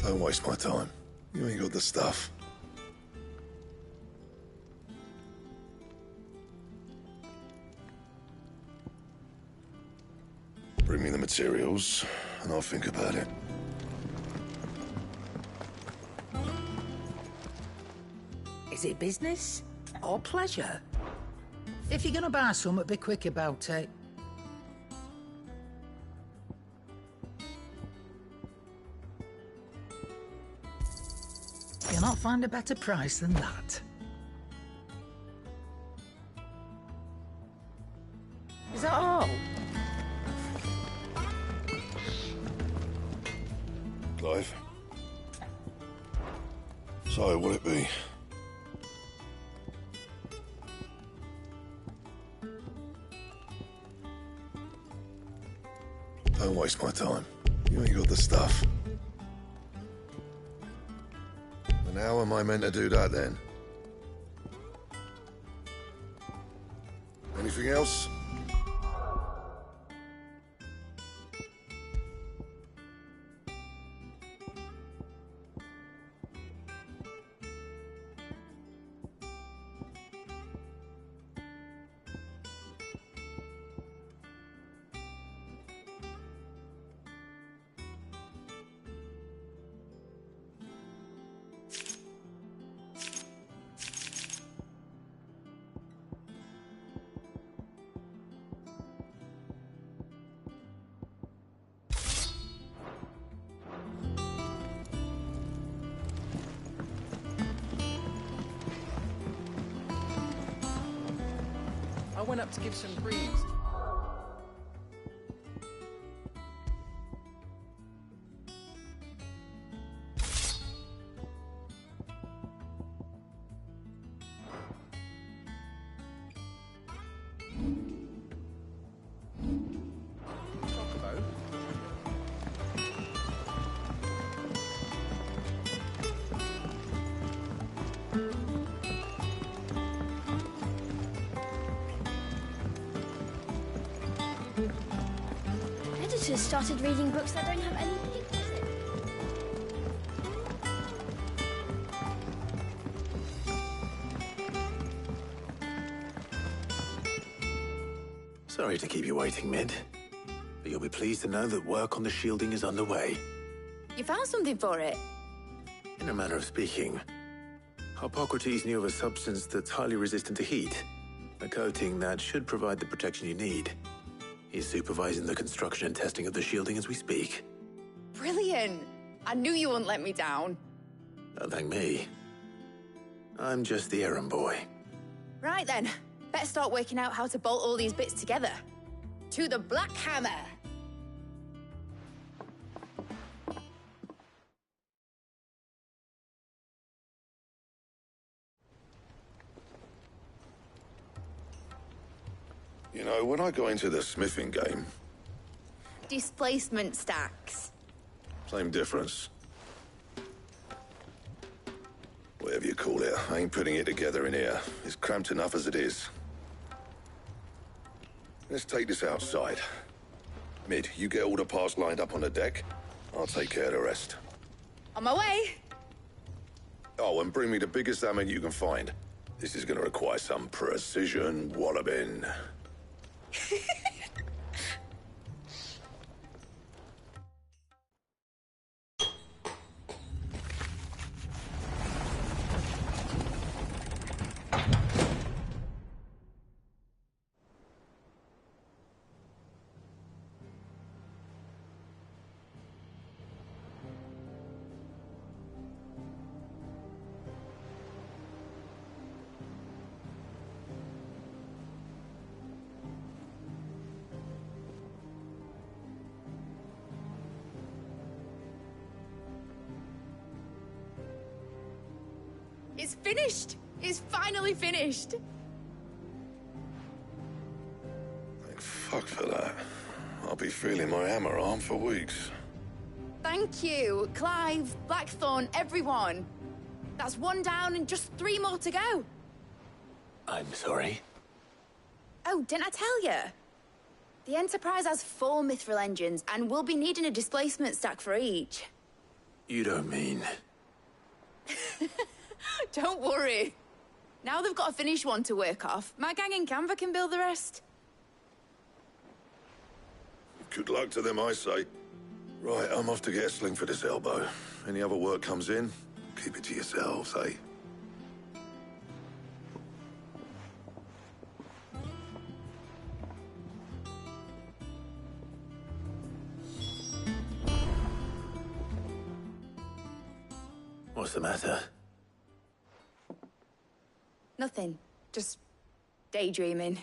Don't waste my time. You ain't got the stuff. Bring me the materials, and I'll think about it. Is it business or pleasure? If you're gonna buy something, be quick about it. You'll not find a better price than that. Is that all? Clive? So, will it be? Don't waste my time. You ain't got the stuff. And how am I meant to do that then? Anything else? I went up to give some greens. Editors started reading books that don't have any pictures in. Sorry to keep you waiting, Mid. But you'll be pleased to know that work on the shielding is underway. You found something for it? In a manner of speaking, Hippocrates knew of a substance that's highly resistant to heat. A coating that should provide the protection you need. He's supervising the construction and testing of the shielding as we speak. Brilliant! I knew you wouldn't let me down. Don't thank me. I'm just the errand boy. Right then, better start working out how to bolt all these bits together. To the Black Hammer! You know, when I got into the smithing game, Displacement stacks. same difference. Whatever you call it, I ain't putting it together in here. It's cramped enough as it is. Let's take this outside. Mid, you get all the parts lined up on the deck. I'll take care of the rest. On my way. Oh, and bring me the biggest hammer you can find. This is gonna require some precision walloping. It's finished! It's finally finished! Thank fuck for that. I'll be feeling my hammer arm for weeks. Thank you, Clive, Blackthorn, everyone. That's one down and just 3 more to go. I'm sorry. Oh, didn't I tell you? The Enterprise has 4 mithril engines, and we'll be needing a displacement stack for each. You don't mean... Don't worry. Now they've got a finished one to work off, my gang in Canva can build the rest. Good luck to them, I say. Right, I'm off to get a sling for this elbow. Any other work comes in, keep it to yourselves, eh? What's the matter? Nothing. Just daydreaming.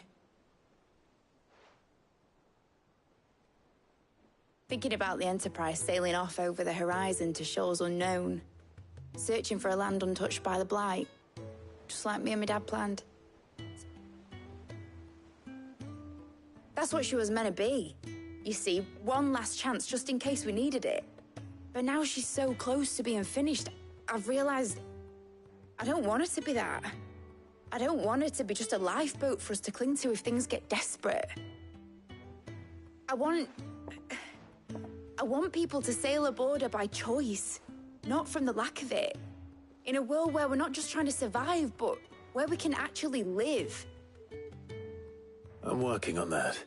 Thinking about the Enterprise sailing off over the horizon to shores unknown. Searching for a land untouched by the Blight. Just like me and my dad planned. That's what she was meant to be. You see, one last chance just in case we needed it. But now she's so close to being finished, I've realized I don't want her to be that. I don't want her to be just a lifeboat for us to cling to if things get desperate. I want people to sail aboard her by choice, not from the lack of it. In a world where we're not just trying to survive, but where we can actually live. I'm working on that.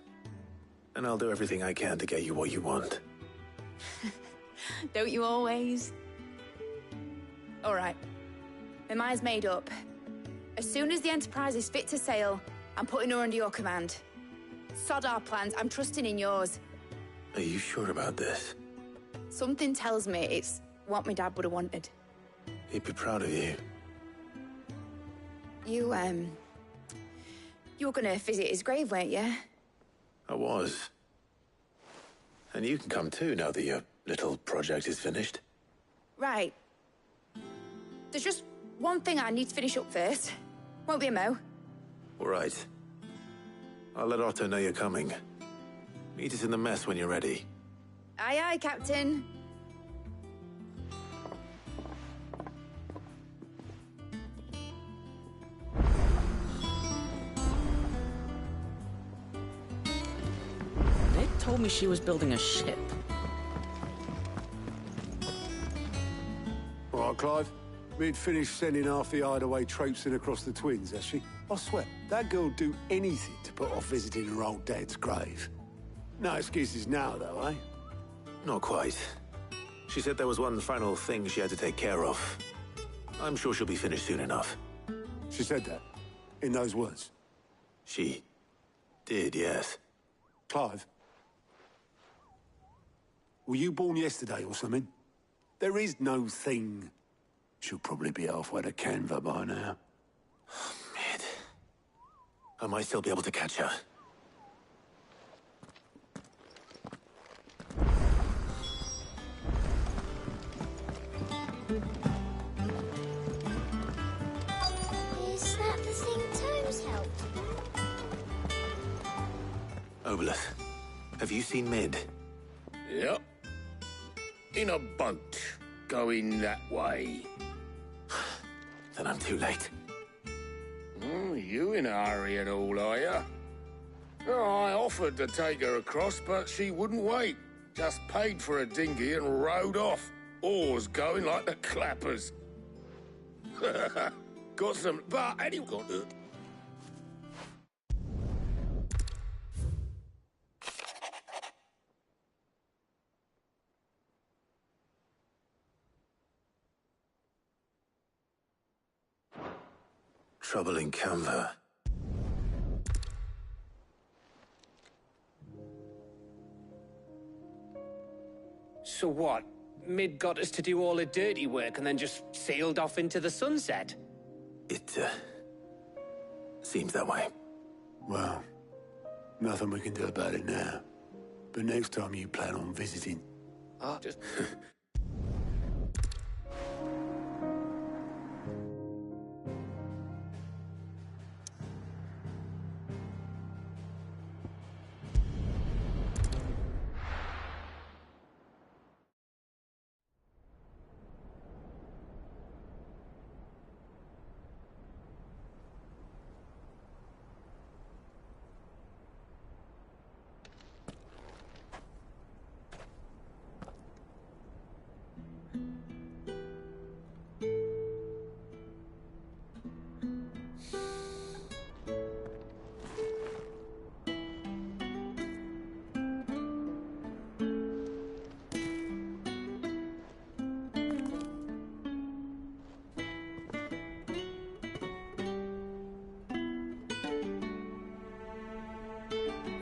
And I'll do everything I can to get you what you want. Don't you always? All right. My mind's made up. As soon as the Enterprise is fit to sail, I'm putting her under your command. Sod our plans, I'm trusting in yours. Are you sure about this? Something tells me it's what my dad would have wanted. He'd be proud of you. You were gonna visit his grave, weren't you? I was. And you can come too now that your little project is finished. Right. There's just one thing I need to finish up first. Won't be a mo. All right. I'll let Otto know you're coming. Meet us in the mess when you're ready. Aye, aye, Captain. They told me she was building a ship. All right, Clive. We'd finished sending half the hideaway traipsing across the twins, has she? I swear, that girl'd do anything to put off visiting her old dad's grave. No excuses now, though, eh? Not quite. She said there was one final thing she had to take care of. I'm sure she'll be finished soon enough. She said that? In those words? She did, yes. Clive? Were you born yesterday or something? There is no thing. She'll probably be halfway to Canva by now. Mid. I might still be able to catch her. Is that the thing Tomes helped? Obolus, have you seen Mid? Yep. In a boat, going that way. Then I'm too late. You in a hurry at all, are ya? Oh, I offered to take her across, but she wouldn't wait. Just paid for a dinghy and rowed off. Oars going like the clappers. Got some... But anyway... Got to... Trouble in Canva. So what? Mid got us to do all the dirty work and then just sailed off into the sunset? It, seems that way. Well, nothing we can do about it now. But next time you plan on visiting... Just...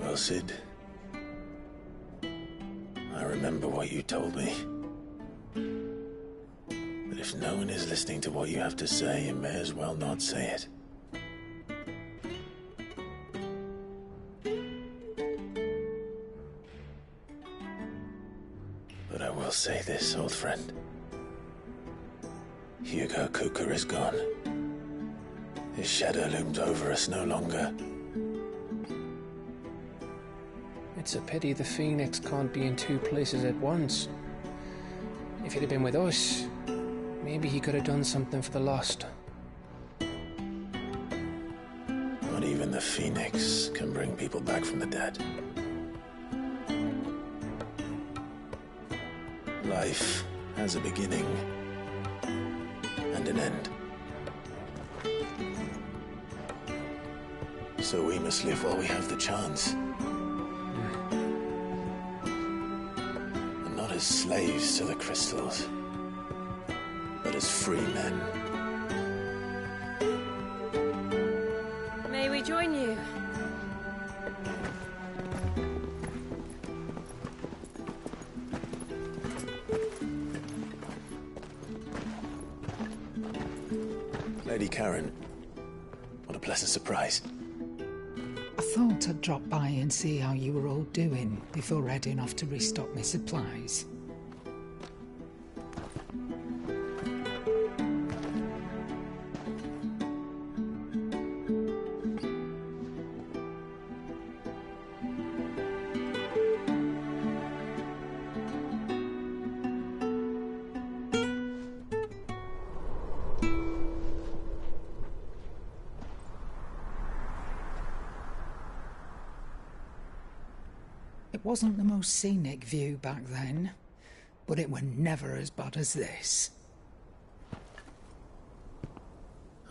Well, Sid, I remember what you told me. But if no one is listening to what you have to say, you may as well not say it. But I will say this, old friend. Hugo Cooker is gone. His shadow looms over us no longer. It's a pity the Phoenix can't be in two places at once. If he'd have been with us, maybe he could have done something for the Lost. Not even the Phoenix can bring people back from the dead. Life has a beginning and an end. So we must live while we have the chance. And not as slaves to the crystals, but as free men. May we join you? Lady Karen, what a pleasant surprise. I thought I'd drop by and see how you were all doing before heading off to restock my supplies. It wasn't the most scenic view back then, but it were never as bad as this.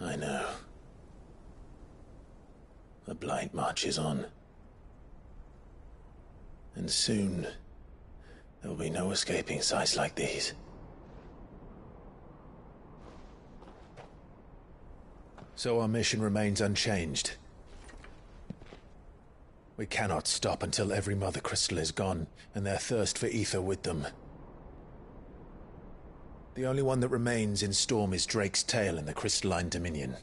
I know. The blight marches on. And soon, there'll be no escaping sights like these. So our mission remains unchanged. We cannot stop until every Mother Crystal is gone, and their thirst for ether with them. The only one that remains in Storm is Drake's Tail in the Crystalline Dominion.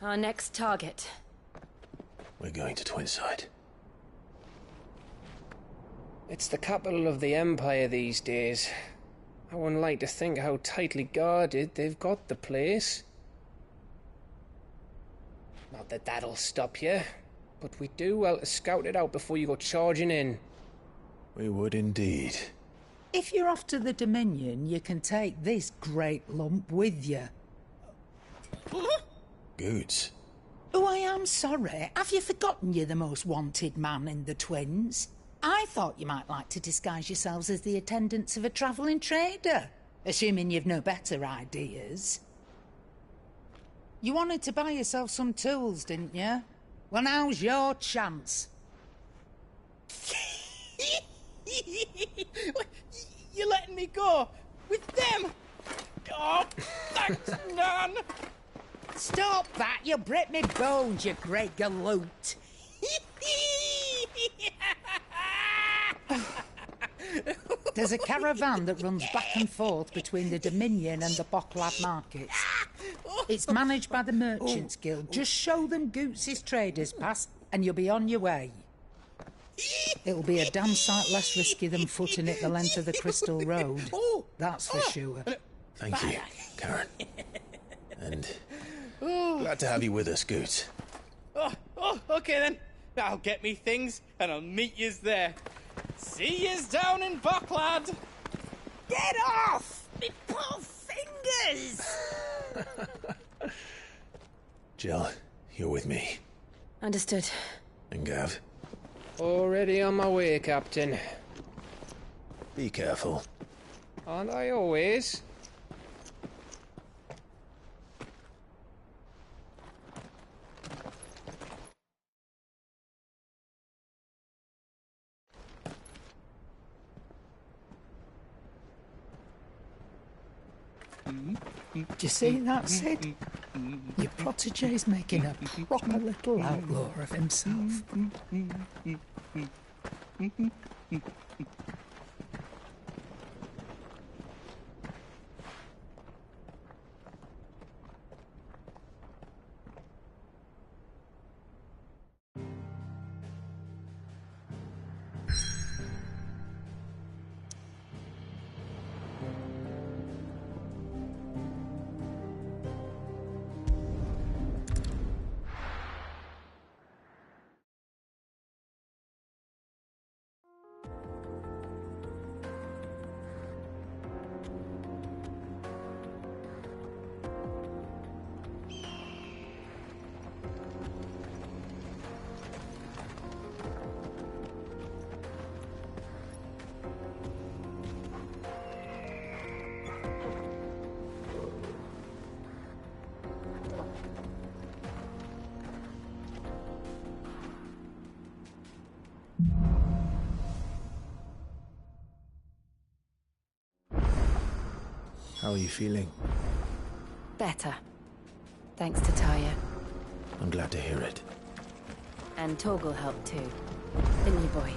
Our next target. We're going to Twinside. It's the capital of the Empire these days. I wouldn't like to think how tightly guarded they've got the place. Not that that'll stop you, but we do well to scout it out before you go charging in. We would indeed. If you're off to the Dominion, you can take this great lump with you. Goods. Oh, I am sorry. Have you forgotten you're the most wanted man in the Twins? I thought you might like to disguise yourselves as the attendants of a travelling trader, assuming you've no better ideas. You wanted to buy yourself some tools, didn't you? Well, now's your chance. You're letting me go? With them? Oh, thanks, Nan! Stop that! You'll break me bones, you great galoot! There's a caravan that runs back and forth between the Dominion and the Bocklad markets. It's managed by the Merchants Guild. Just show them Goots' traders pass and you'll be on your way. It'll be a damn sight less risky than footing it the length of the Crystal Road. That's for sure. Thank you, Karen. And glad to have you with us, Goots. Okay then. I'll get me things and I'll meet yous there. See yous down in Bocklad. Get off! Me poor fingers! Jill, you're with me. Understood. And Gav? Already on my way, Captain. Be careful. Aren't I always? Do you see that, Sid? Your protege's making a proper little outlaw of himself. How are you feeling? Better. Thanks to Taya. I'm glad to hear it. And Torgal helped too. Didn't you, boy?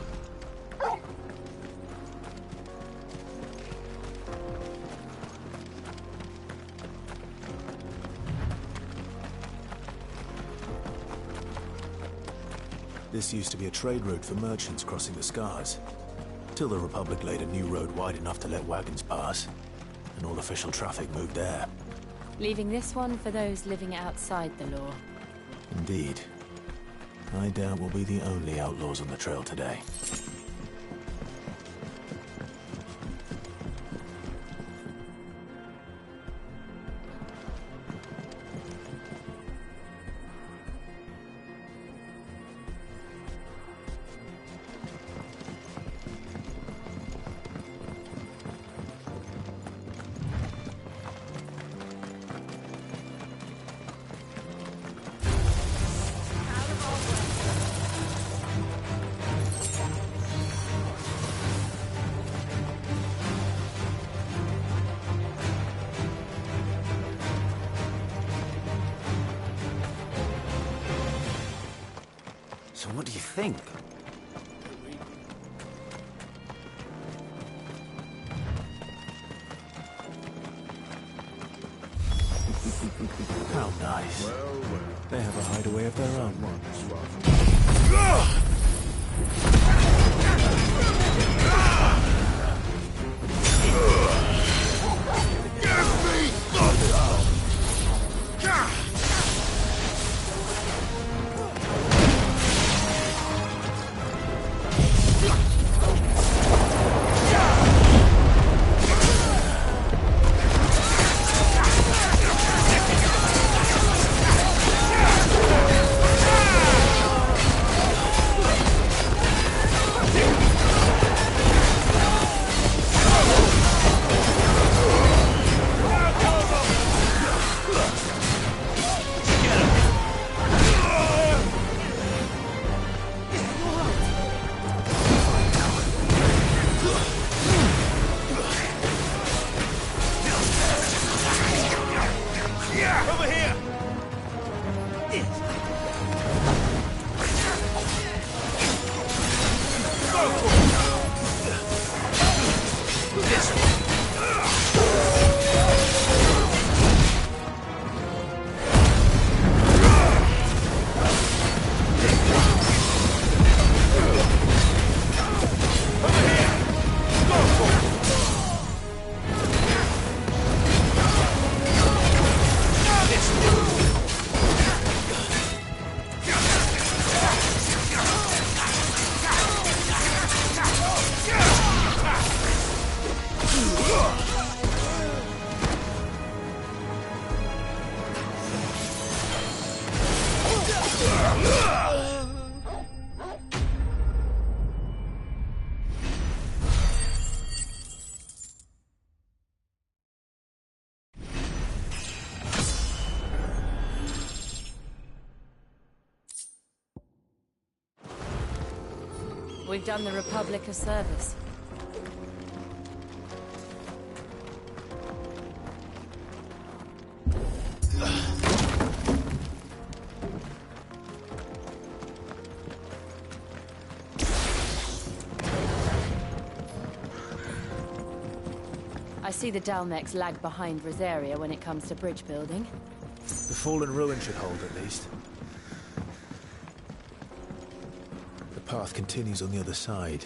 This used to be a trade route for merchants crossing the Scars. Till the Republic laid a new road wide enough to let wagons pass. And all official traffic moved there. Leaving this one for those living outside the law. Indeed. I doubt we'll be the only outlaws on the trail today. So what do you think? How nice. They have a hideaway of their own. We've done the Republic a service. I see the Dalmex lag behind Rosaria when it comes to bridge building. The fallen ruin should hold, at least. The path continues on the other side.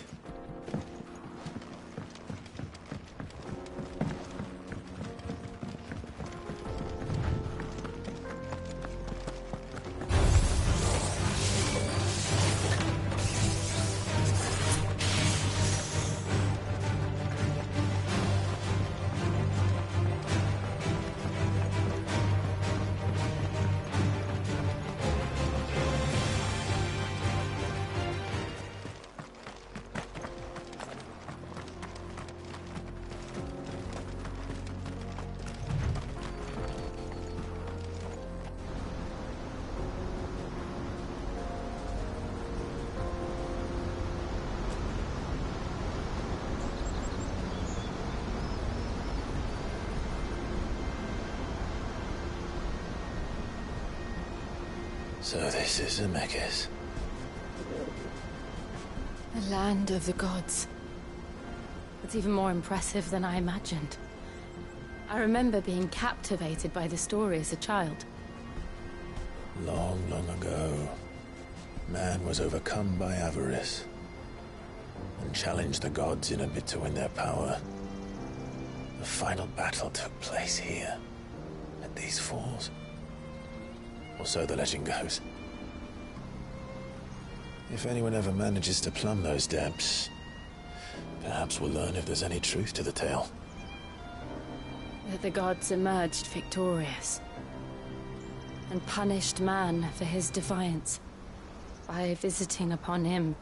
So this is Zemeckis. The land of the gods. It's even more impressive than I imagined. I remember being captivated by the story as a child. Long, long ago, man was overcome by avarice and challenged the gods in a bid to win their power. The final battle took place here, at these falls. Or so the legend goes. If anyone ever manages to plumb those depths, perhaps we'll learn if there's any truth to the tale. That the gods emerged victorious and punished man for his defiance by visiting upon him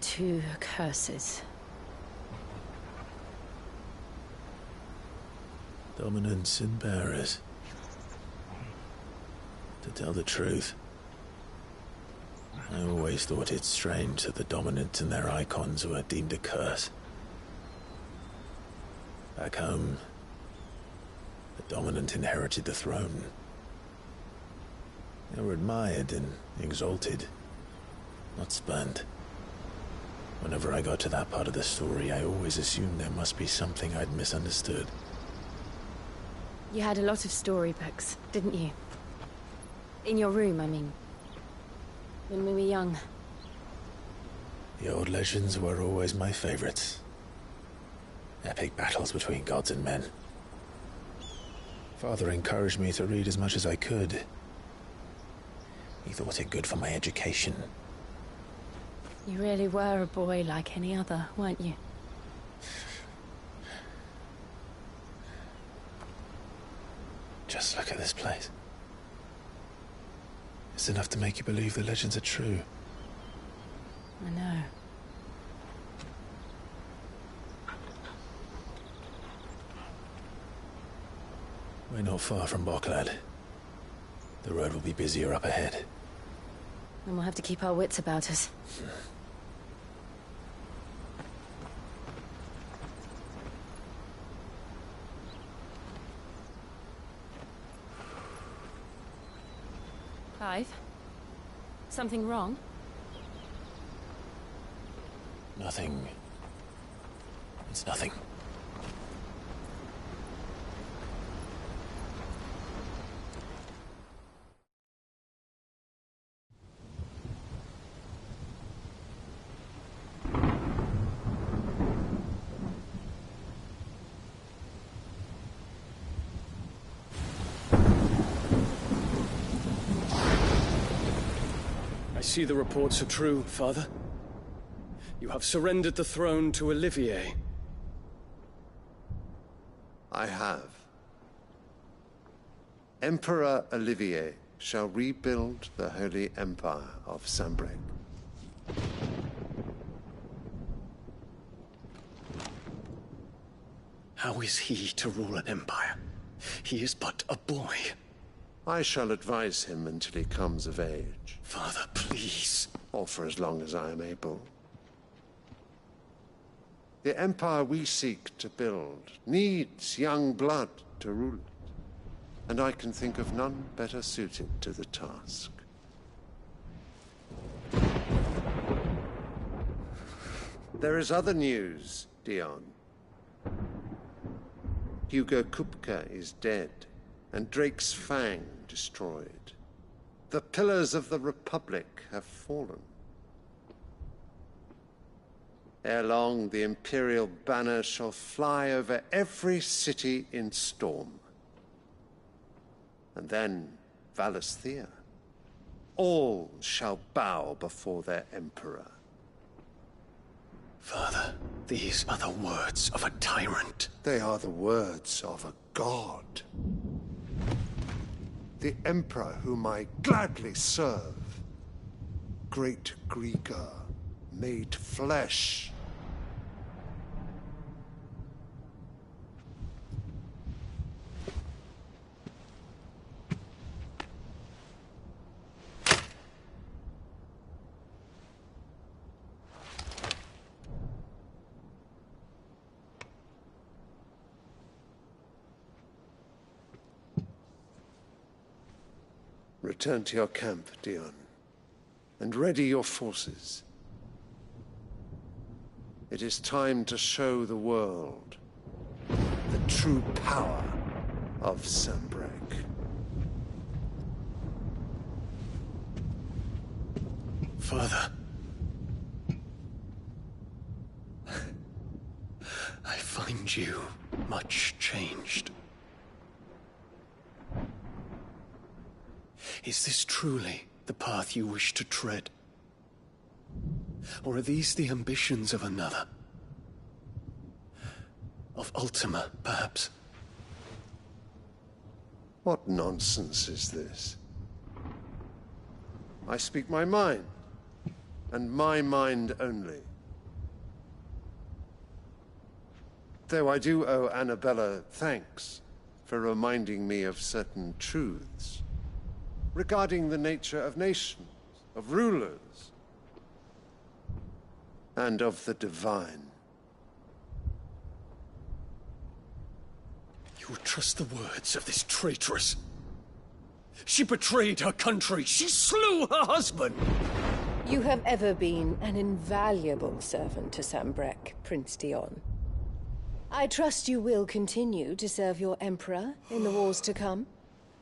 2 curses. Dominants and bearers. To tell the truth, I always thought it strange that the dominant and their icons were deemed a curse. Back home, the dominant inherited the throne. They were admired and exalted, not spurned. Whenever I got to that part of the story, I always assumed there must be something I'd misunderstood. You had a lot of storybooks, didn't you? In your room, I mean. When we were young. The old legends were always my favorites. Epic battles between gods and men. Father encouraged me to read as much as I could. He thought it good for my education. You really were a boy like any other, weren't you? Just look at this place. It's enough to make you believe the legends are true. I know. We're not far from Boklad. The road will be busier up ahead. Then we'll have to keep our wits about us. Clive? Something wrong? Nothing. It's nothing. I see the reports are true, Father. You have surrendered the throne to Olivier. I have. Emperor Olivier shall rebuild the Holy Empire of Sanbreque. How is he to rule an empire? He is but a boy. I shall advise him until he comes of age. Father, please. Or for as long as I am able. The empire we seek to build needs young blood to rule it, and I can think of none better suited to the task. There is other news, Dion. Hugo Kupka is dead, and Drake's Fang destroyed. The pillars of the Republic have fallen. Ere long, the Imperial banner shall fly over every city in Storm. And then, Valisthea. All shall bow before their Emperor. Father, these are the words of a tyrant. They are the words of a god. The Emperor whom I gladly serve. Great Grieger, made flesh. Return to your camp, Dion, and ready your forces. It is time to show the world the true power of Sanbreque. Father. I find you much changed. Is this truly the path you wish to tread? Or are these the ambitions of another? Of Ultima, perhaps? What nonsense is this? I speak my mind, and my mind only. Though I do owe Annabella thanks for reminding me of certain truths regarding the nature of nations, of rulers, and of the divine. You would trust the words of this traitress? She betrayed her country. She slew her husband. You have ever been an invaluable servant to Sanbreque, Prince Dion. I trust you will continue to serve your Emperor in the wars to come.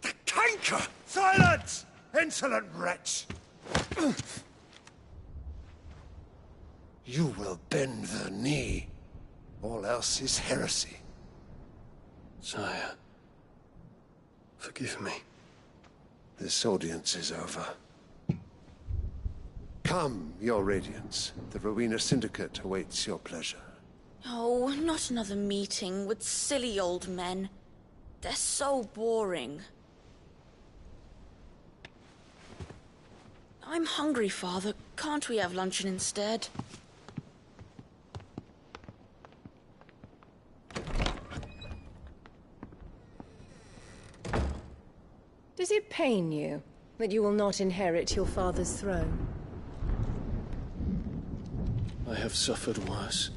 The canker! Silence! Insolent wretch! You will bend the knee. All else is heresy. Sire, forgive me. This audience is over. Come, your Radiance. The Rowena Syndicate awaits your pleasure. Oh, not another meeting with silly old men. They're so boring. I'm hungry, Father. Can't we have luncheon instead? Does it pain you that you will not inherit your father's throne? I have suffered worse.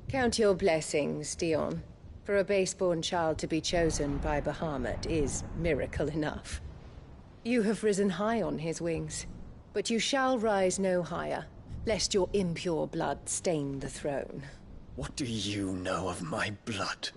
Count your blessings, Dion. For a base-born child to be chosen by Bahamut is miracle enough. You have risen high on his wings, but you shall rise no higher, lest your impure blood stain the throne. What do you know of my blood?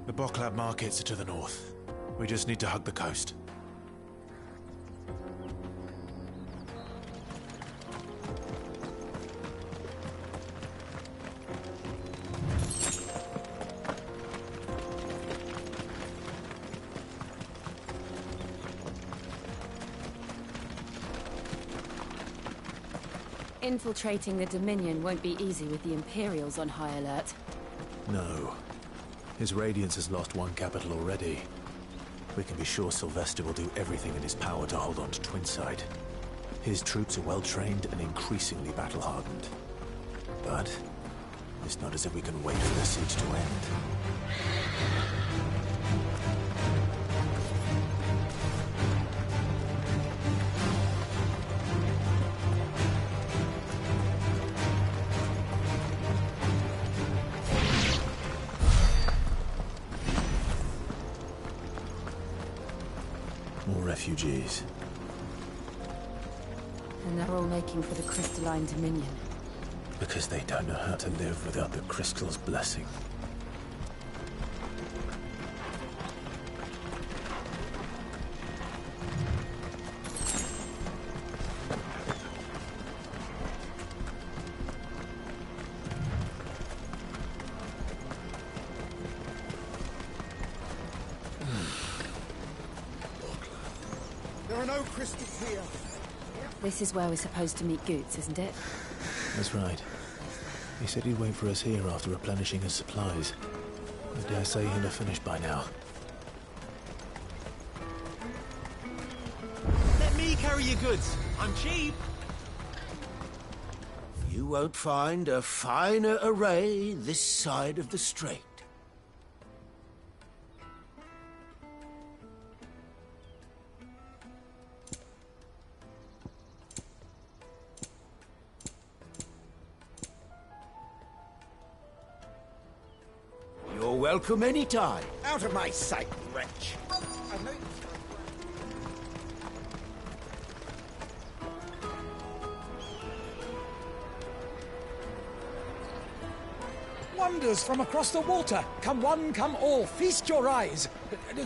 The Boklab markets are to the north. We just need to hug the coast. Infiltrating the Dominion won't be easy with the Imperials on high alert. No. His Radiance has lost one capital already. We can be sure Sylvester will do everything in his power to hold on to Twinside. His troops are well-trained and increasingly battle-hardened. But it's not as if we can wait for the siege to end. More refugees. And they're all making for the Crystalline Dominion. Because they don't know how to live without the Crystal's blessing. There are no crystals here. This is where we're supposed to meet Goots, isn't it? That's right. He said he'd wait for us here after replenishing his supplies. I dare say he'll have finished by now. Let me carry your goods. I'm cheap. You won't find a finer array this side of the strait. You're welcome anytime. Out of my sight, wretch. Wonders from across the water. Come one, come all. Feast your eyes.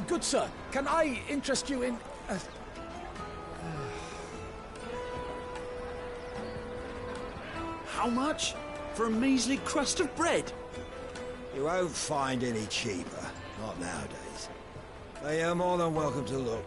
Good sir, can I interest you in... How much? For a measly crust of bread? You won't find any cheaper. Not nowadays. But you're more than welcome to look.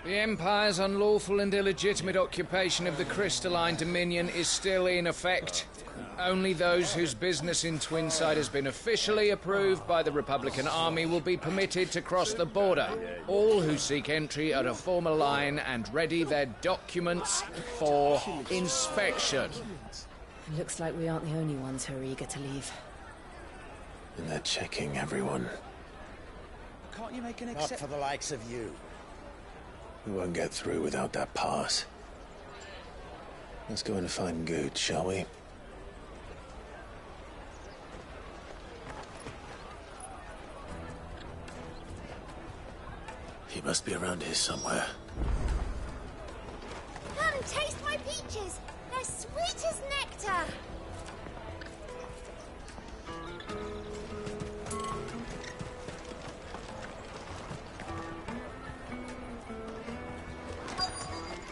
The Empire's unlawful and illegitimate occupation of the Crystalline Dominion is still in effect. Only those whose business in Twinside has been officially approved by the Republican Army will be permitted to cross the border. All who seek entry are to form a line and ready their documents for inspection. It looks like we aren't the only ones who are eager to leave. And they're checking everyone. Can't you make an exception? Not for the likes of you. We won't get through without that pass. Let's go and find Good, shall we? He must be around here somewhere. Come and taste my peaches. They're sweet as nectar.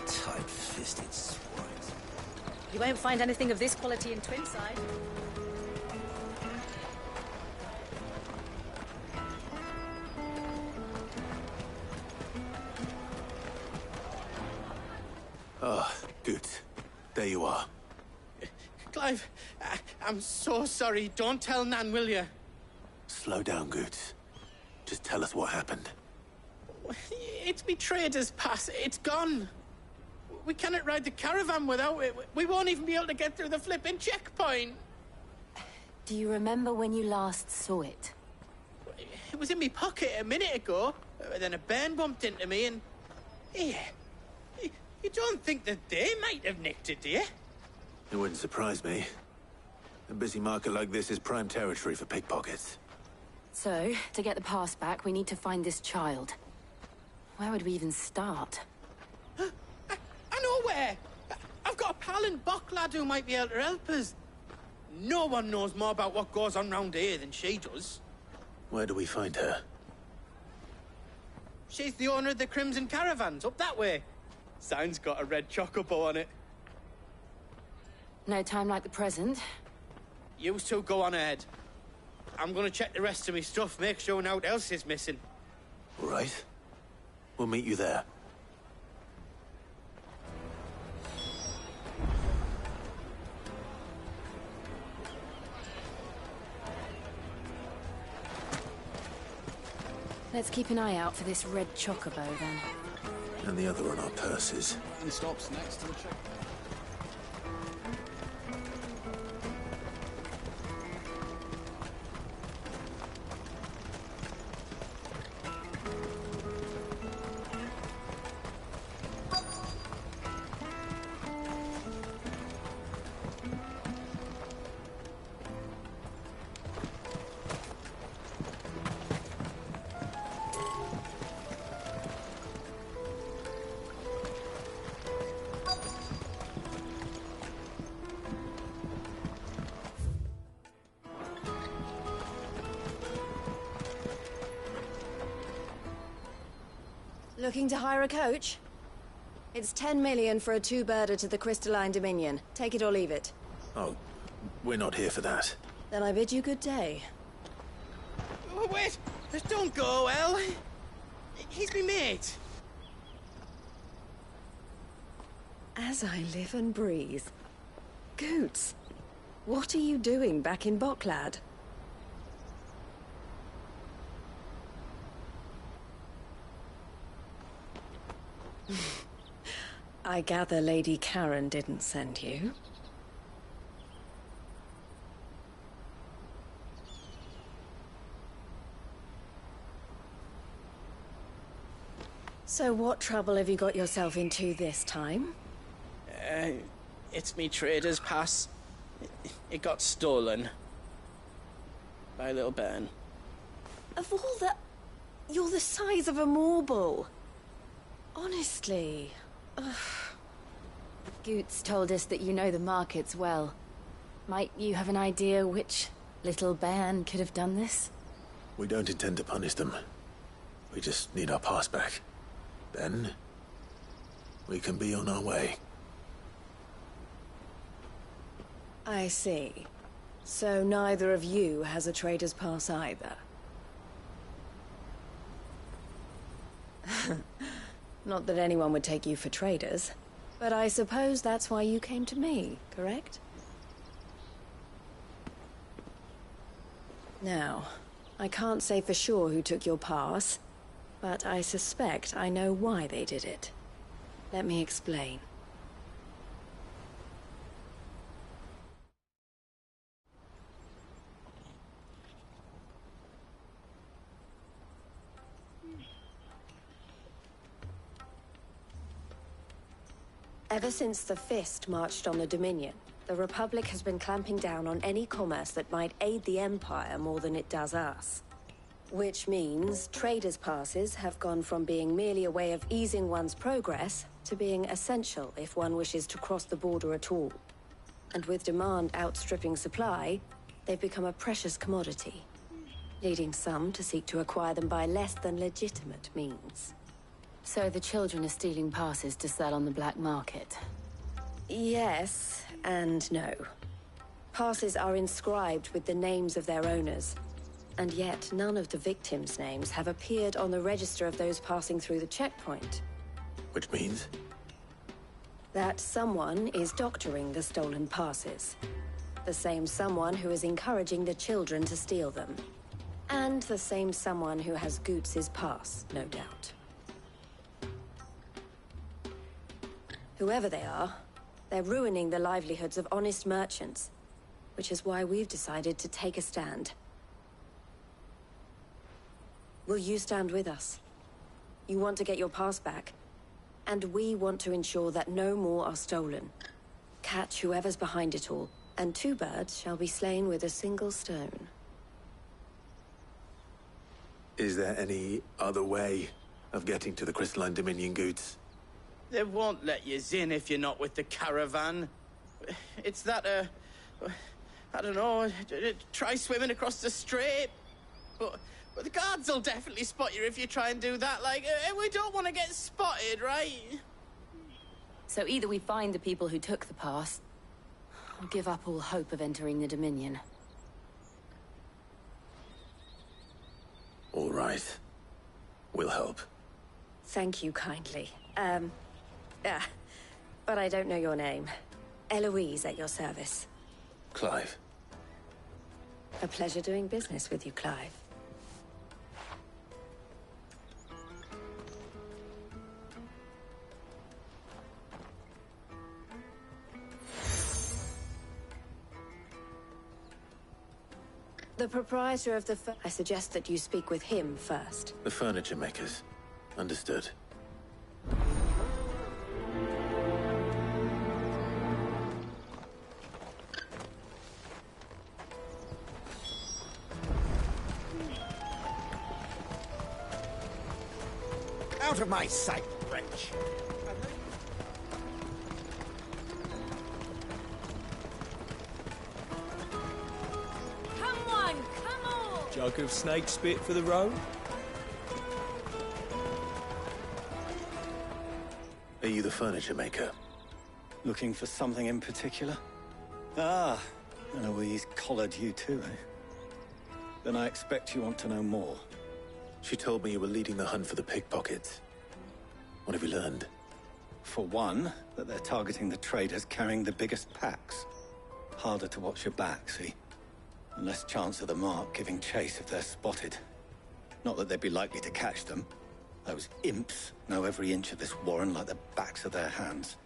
Tight-fisted swines. You won't find anything of this quality in Twinside. Ah, good. There you are. Clive, I'm so sorry. Don't tell Nan, will you? Slow down, Goots. Just tell us what happened. It's me trader's pass. It's gone. We cannot ride the caravan without it. We won't even be able to get through the flipping checkpoint. Do you remember when you last saw it? It was in my pocket a minute ago. Then a bairn bumped into me and... Yeah. You don't think that they might have nicked it, do you? It wouldn't surprise me. A busy market like this is prime territory for pickpockets. So, to get the pass back, we need to find this child. Where would we even start? I know where! I've got a pal in Bock lad who might be able to help us. No one knows more about what goes on round here than she does. Where do we find her? She's the owner of the Crimson Caravans, up that way. Sign's got a red chocobo on it. No time like the present. You two go on ahead. I'm gonna check the rest of my stuff, make sure naught else is missing. Right. We'll meet you there. Let's keep an eye out for this red chocobo, then. And the other on our purses. And stops next to the check. Looking to hire a coach? It's 10 million for a two-birder to the Crystalline Dominion. Take it or leave it. Oh, we're not here for that. Then I bid you good day. Oh, wait! Don't go, El! He's me mate. As I live and breathe. Goots, what are you doing back in Boklad? I gather Lady Karen didn't send you. So what trouble have you got yourself into this time? It's me trader's pass. It got stolen. By a little bairn. Of all the... You're the size of a marble. Honestly. Ugh. Goots told us that you know the markets well. Might you have an idea which little bairn could have done this? We don't intend to punish them. We just need our pass back. Then, we can be on our way. I see. So neither of you has a trader's pass either. Not that anyone would take you for traders, but I suppose that's why you came to me, correct? Now, I can't say for sure who took your pass, but I suspect I know why they did it. Let me explain. Ever since the Fist marched on the Dominion, the Republic has been clamping down on any commerce that might aid the Empire more than it does us. Which means traders' passes have gone from being merely a way of easing one's progress to being essential if one wishes to cross the border at all. And with demand outstripping supply, they've become a precious commodity, leading some to seek to acquire them by less than legitimate means. So the children are stealing passes to sell on the black market? Yes, and no. Passes are inscribed with the names of their owners, and yet none of the victims' names have appeared on the register of those passing through the checkpoint. Which means? That someone is doctoring the stolen passes. The same someone who is encouraging the children to steal them. And the same someone who has Goots' pass, no doubt. Whoever they are, they're ruining the livelihoods of honest merchants, which is why we've decided to take a stand. Will you stand with us? You want to get your pass back, and we want to ensure that no more are stolen. Catch whoever's behind it all, and two birds shall be slain with a single stone. Is there any other way of getting to the Crystalline Dominion, Goots? They won't let you in if you're not with the caravan. It's that, I don't know, try swimming across the strait. But the guards will definitely spot you if you try and do that. Like, we don't want to get spotted, right? So either we find the people who took the pass, I'll give up all hope of entering the Dominion. All right. We'll help. Thank you kindly. But I don't know your name. Eloise at your service. Clive. A pleasure doing business with you, Clive. The proprietor of the I suggest that you speak with him first. The furniture makers. Understood. Out of my sight, wretch! Come on, come on! Jug of snake spit for the road? Are you the furniture maker? Looking for something in particular? Ah, Eloise collared you too, eh? Then I expect you want to know more. She told me you were leading the hunt for the pickpockets. What have you learned? For one, that they're targeting the traders carrying the biggest packs. Harder to watch your back, see? And less chance of the mark giving chase if they're spotted. Not that they'd be likely to catch them. Those imps know every inch of this warren like the backs of their hands.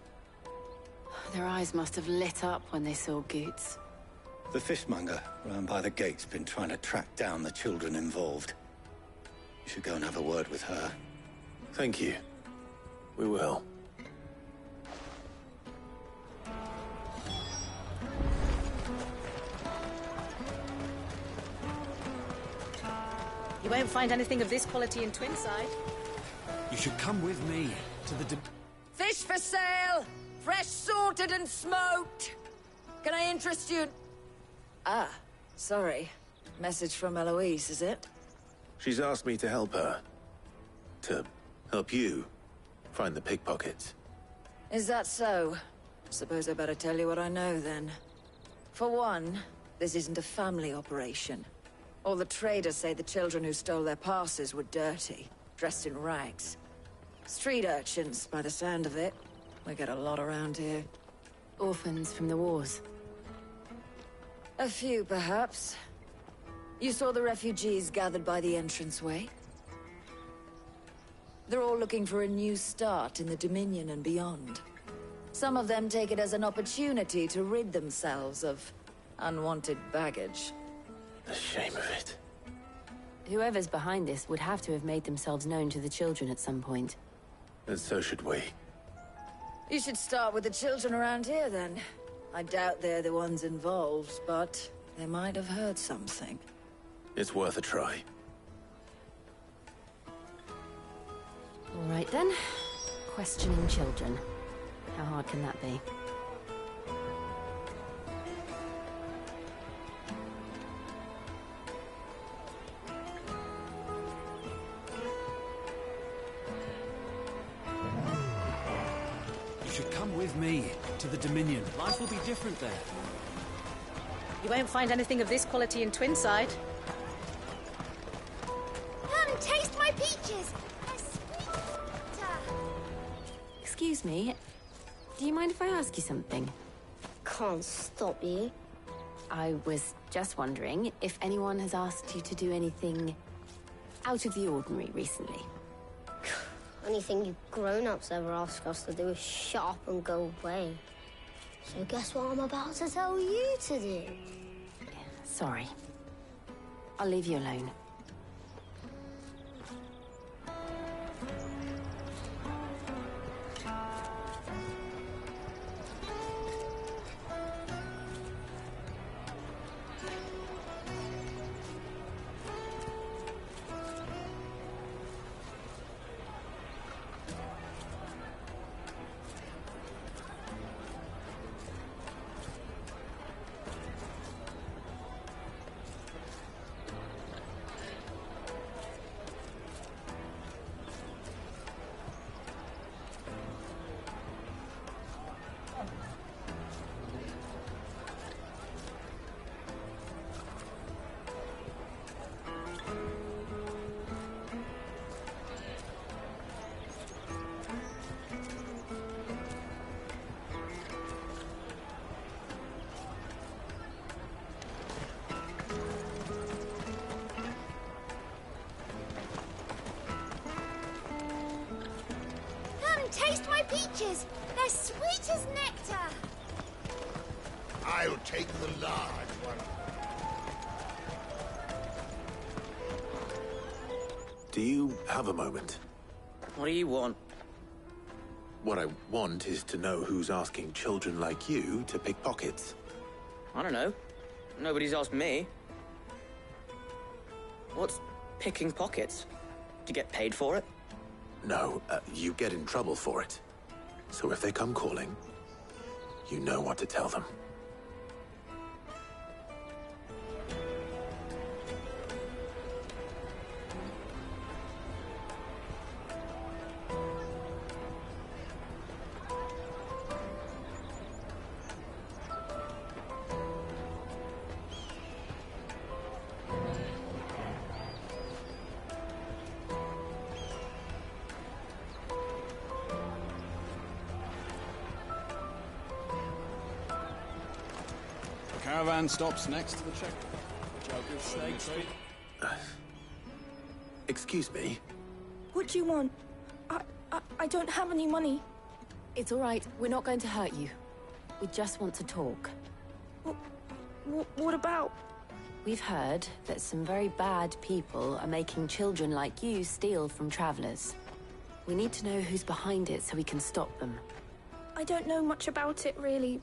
Their eyes must have lit up when they saw Goots. The fishmonger round by the gate's been trying to track down the children involved. You should go and have a word with her. Thank you. We will. You won't find anything of this quality in Twinside. You should come with me to the Fish for sale! Fresh sorted and smoked! Can I interest you? Ah, sorry. Message from Eloise, is it? She's asked me to help her. To help you find the pickpockets. Is that so? Suppose I better tell you what I know, then. For one, this isn't a family operation. All the traders say the children who stole their passes were dirty, dressed in rags. Street urchins, by the sound of it. We get a lot around here. Orphans from the wars. A few, perhaps. You saw the refugees gathered by the entranceway? They're all looking for a new start in the Dominion and beyond. Some of them take it as an opportunity to rid themselves of unwanted baggage. The shame of it. Whoever's behind this would have to have made themselves known to the children at some point. And so should we. You should start with the children around here, then. I doubt they're the ones involved, but they might have heard something. It's worth a try. All right, then. Questioning children. How hard can that be? You should come with me to the Dominion. Life will be different there. You won't find anything of this quality in Twinside. Come, taste my peaches! They're sweet. Excuse me. Do you mind if I ask you something? Can't stop you. I was just wondering if anyone has asked you to do anything out of the ordinary recently. Anything you grown-ups ever ask us to do is shut up and go away. So guess what I'm about to tell you to do? Sorry. I'll leave you alone. Peaches! They're sweet as nectar! I'll take the large one. Do you have a moment? What do you want? What I want is to know who's asking children like you to pick pockets. I don't know. Nobody's asked me. What's picking pockets? Do you get paid for it? No, you get in trouble for it. So if they come calling, you know what to tell them. Caravan stops next to the checkpoint. Jug of snakes. Excuse me? What do you want? I don't have any money. It's all right. We're not going to hurt you. We just want to talk. What about? We've heard that some very bad people are making children like you steal from travelers. We need to know who's behind it so we can stop them. I don't know much about it, really.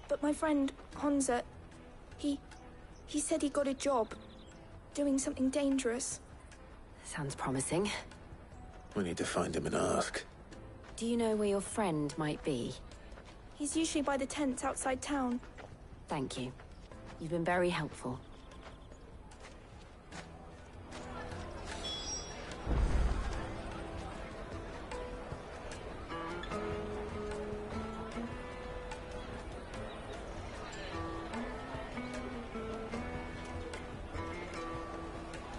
But my friend, Hansa, he said he got a job. Doing something dangerous. Sounds promising. We need to find him and ask. Do you know where your friend might be? He's usually by the tents outside town. Thank you. You've been very helpful.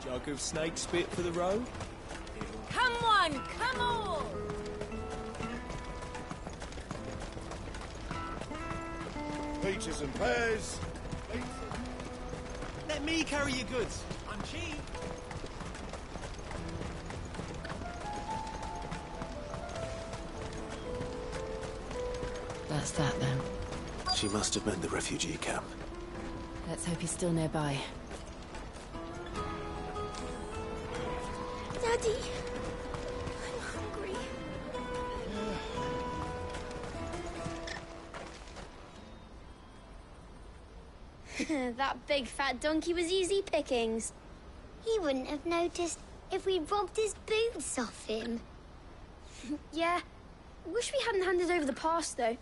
Jug of snake spit for the road. Come one, come all! Peaches and pears. Let me carry your goods. I'm cheap. That's that then. She must have meant the refugee camp. Let's hope he's still nearby. Daddy, I'm hungry. That big fat donkey was easy pickings. He wouldn't have noticed if we'd robbed his boots off him. Yeah. Wish we hadn't handed over the pass, though.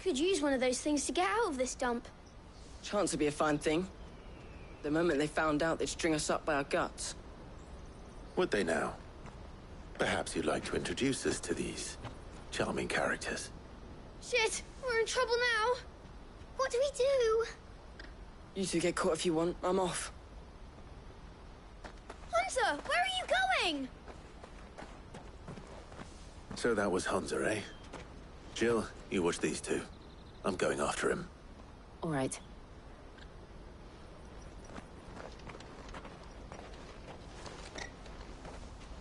Could use one of those things to get out of this dump. Chance would be a fine thing. The moment they found out, they'd string us up by our guts. Would they now? Perhaps you'd like to introduce us to these charming characters. Shit, we're in trouble now. What do we do? You two get caught if you want. I'm off. Hunter, where are you going? So that was Hansa, eh? Jill, you watch these two. I'm going after him. All right.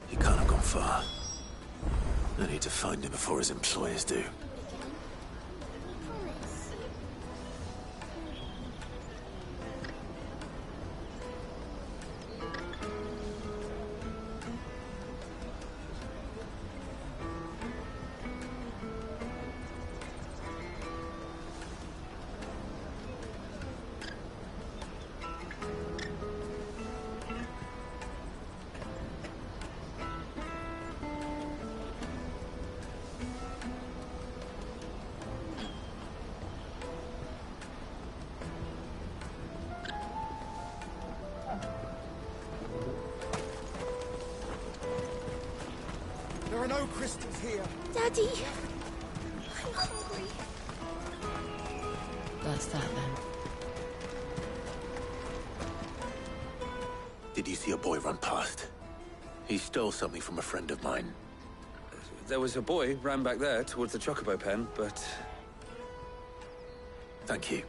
He can't have gone far. I need to find him before his employers do. There are no crystals here. Daddy, I'm hungry. That's that then. Did you see a boy run past? He stole something from a friend of mine. There was a boy ran back there towards the Chocobo pen, but... Thank you.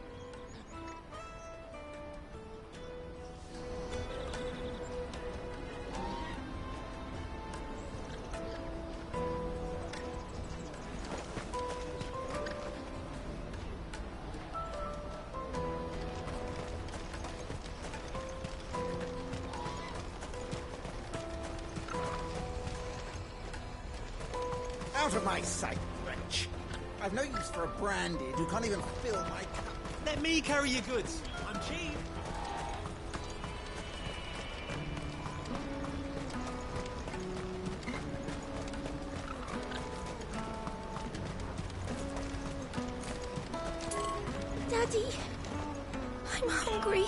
Out of my sight, wretch. I've no use for a branded who can't even fill my cup. Let me carry your goods. I'm cheap. Daddy, I'm hungry.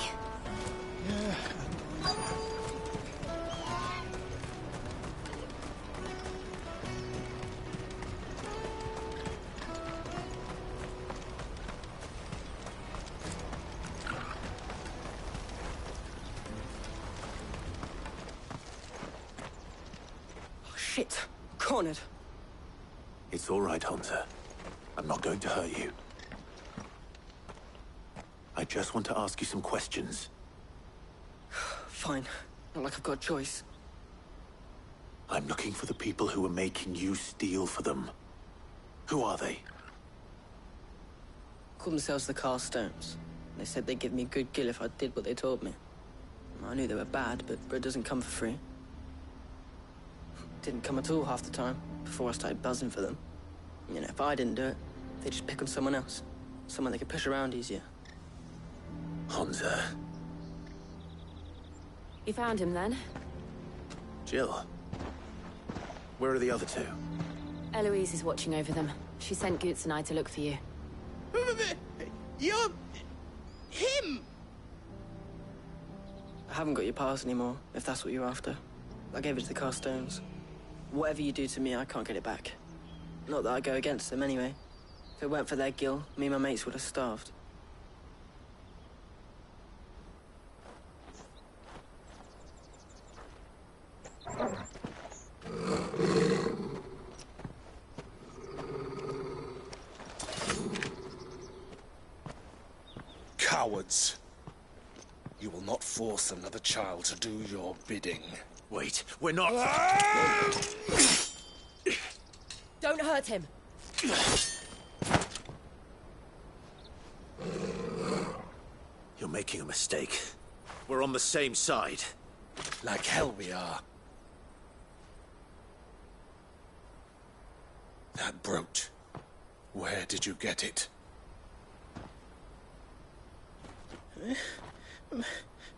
Shit. Cornered. It's all right, Hunter. I'm not going to hurt you. I just want to ask you some questions. Fine. Not like I've got a choice. I'm looking for the people who are making you steal for them. Who are they? Called themselves the Carstones. They said they'd give me good gill if I did what they told me. I knew they were bad, but bread doesn't come for free. Didn't come at all half the time, before I started buzzing for them. You know, if I didn't do it, they'd just pick on someone else. Someone they could push around easier. Hunter. You found him then? Jill. Where are the other two? Eloise is watching over them. She sent Goots and I to look for you. You're... him! I haven't got your pass anymore, if that's what you're after. I gave it to the Carstones. Whatever you do to me, I can't get it back. Not that I go against them, anyway. If it weren't for their gill, me and my mates would have starved. Cowards. You will not force another child to do your bidding. Wait, we're not... Don't hurt him. You're making a mistake. We're on the same side. Like hell we are. That brooch. Where did you get it?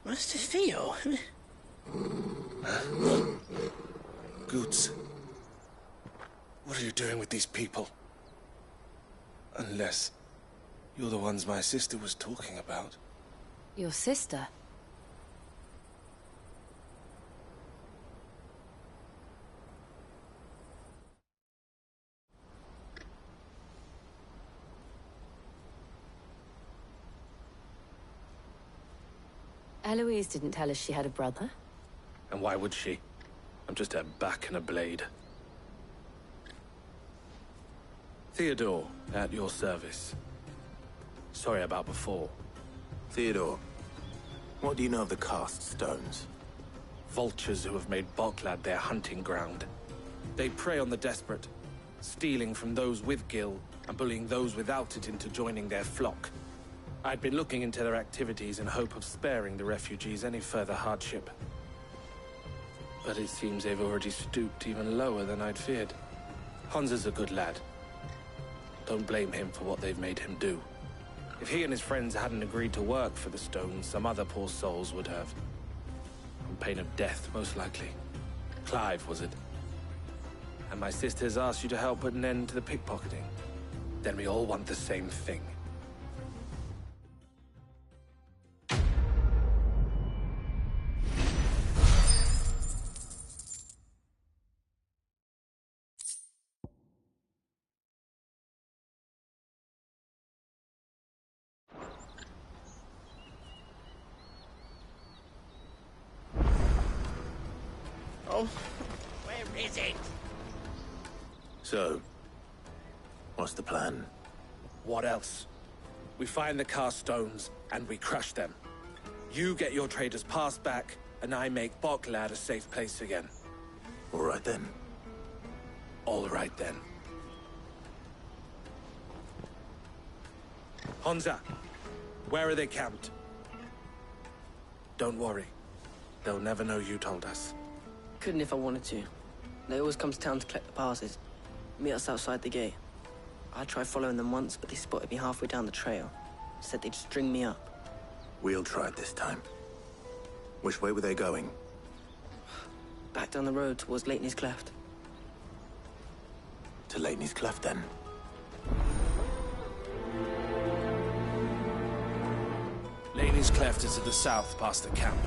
Master Theo? Goots. What are you doing with these people? Unless you're the ones my sister was talking about. Your sister? Eloise didn't tell us she had a brother. And why would she? I'm just her back and a blade. Theodore, at your service. Sorry about before. Theodore, what do you know of the Cast Stones? Vultures who have made Boklad their hunting ground. They prey on the desperate, stealing from those with gil and bullying those without it into joining their flock. I'd been looking into their activities in hope of sparing the refugees any further hardship. But it seems they've already stooped even lower than I'd feared. Hansa's a good lad. Don't blame him for what they've made him do. If he and his friends hadn't agreed to work for the Stones, some other poor souls would have. On pain of death, most likely. Clive, was it? And my sisters asked you to help put an end to the pickpocketing. Then we all want the same thing. Oh, where is it? So, what's the plan? What else? We find the Cast Stones, and we crush them. You get your trader's pass back, and I make Boklad a safe place again. All right then. All right then. Hansa, where are they camped? Don't worry. They'll never know you told us. Couldn't if I wanted to. They always come to town to collect the passes. Meet us outside the gate. I tried following them once, but they spotted me halfway down the trail. Said they'd string me up. We'll try it this time. Which way were they going? Back down the road towards Lateney's Cleft. To Lateney's Cleft, then. Lateney's Cleft is to the south, past the camp.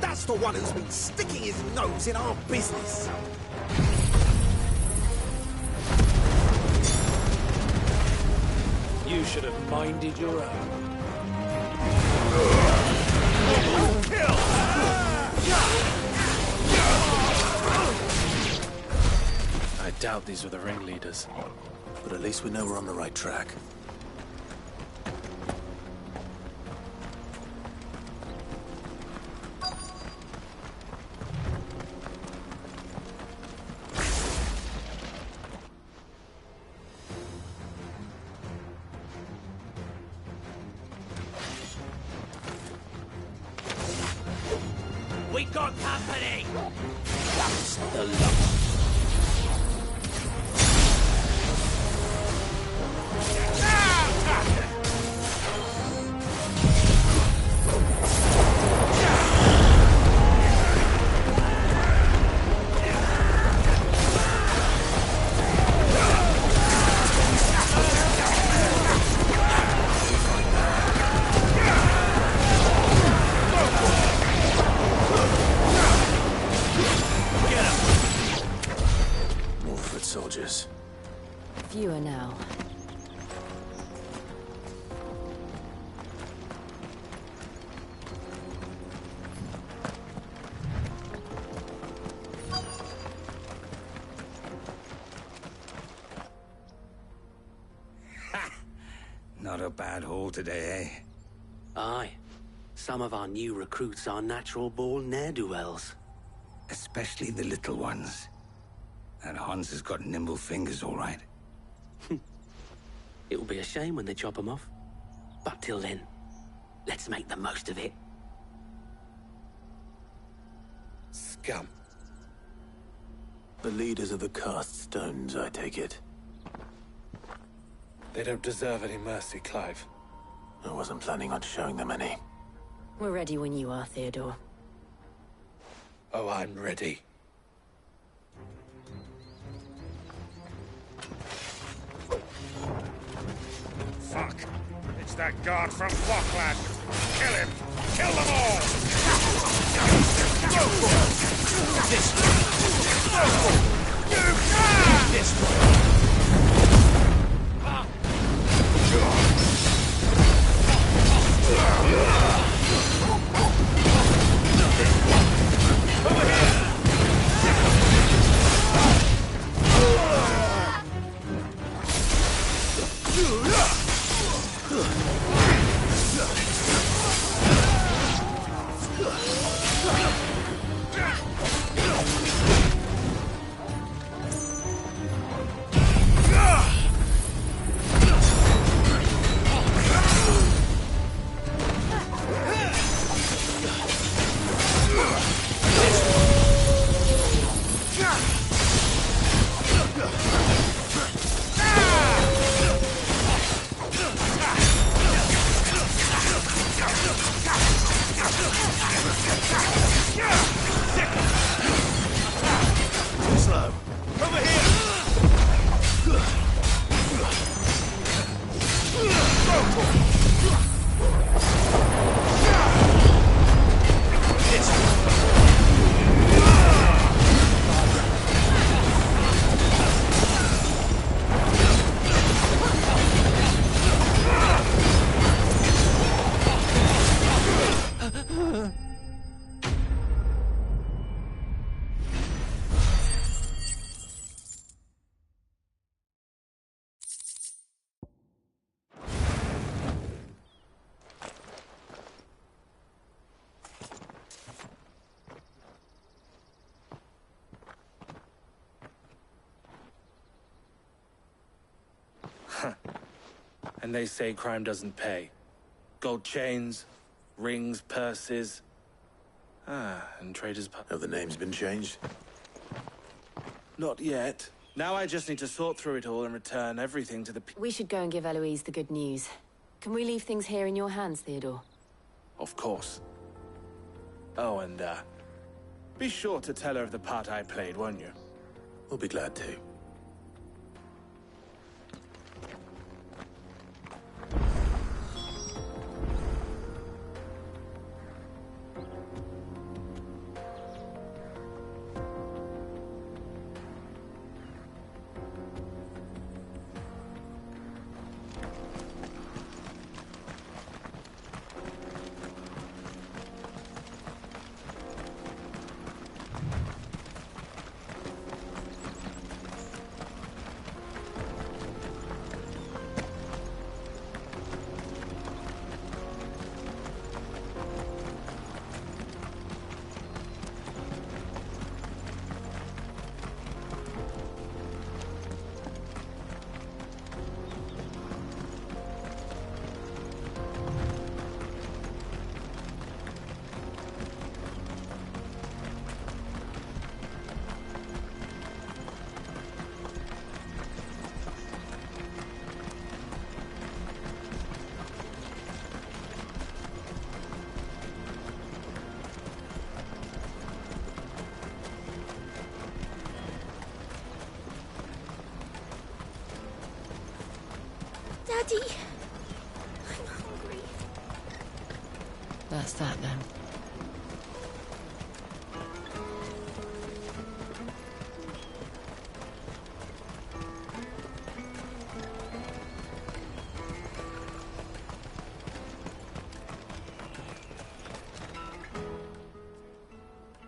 That's the one who's been sticking his nose in our business. You should have minded your own. I doubt these were the ringleaders. But at least we know we're on the right track. We got company! That's the luck. Soldiers. Fewer now. Not a bad haul today, eh? Aye. Some of our new recruits are natural-born ne'er-do-wells. Especially the little ones. That Hans has got nimble fingers, all right. It will be a shame when they chop them off. But till then, let's make the most of it. Scum. The leaders of the cast stones, I take it. They don't deserve any mercy, Clive. I wasn't planning on showing them any. We're ready when you are, Theodore. Oh, I'm ready. Fuck. It's that guard from Blockland. Kill him. Kill them all. This way. And they say crime doesn't pay. Gold chains, rings, purses. And traders... Have the names been changed? Not yet. Now I just need to sort through it all and return everything to the... We should go and give Eloise the good news. Can we leave things here in your hands, Theodore? Of course. Oh, and, be sure to tell her of the part I played, won't you? We'll be glad to. Daddy! I'm hungry. That's that, then.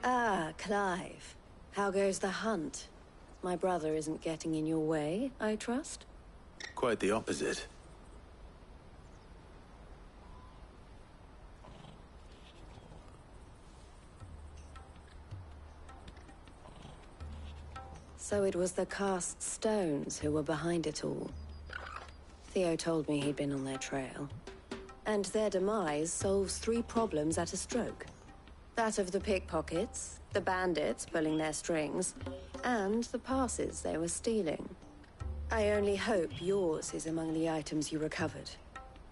Ah, Clive. How goes the hunt? My brother isn't getting in your way, I trust? Quite the opposite. So it was the cast stones who were behind it all. Theo told me he'd been on their trail. And their demise solves 3 problems at a stroke. That of the pickpockets, the bandits pulling their strings, and the passes they were stealing. I only hope yours is among the items you recovered.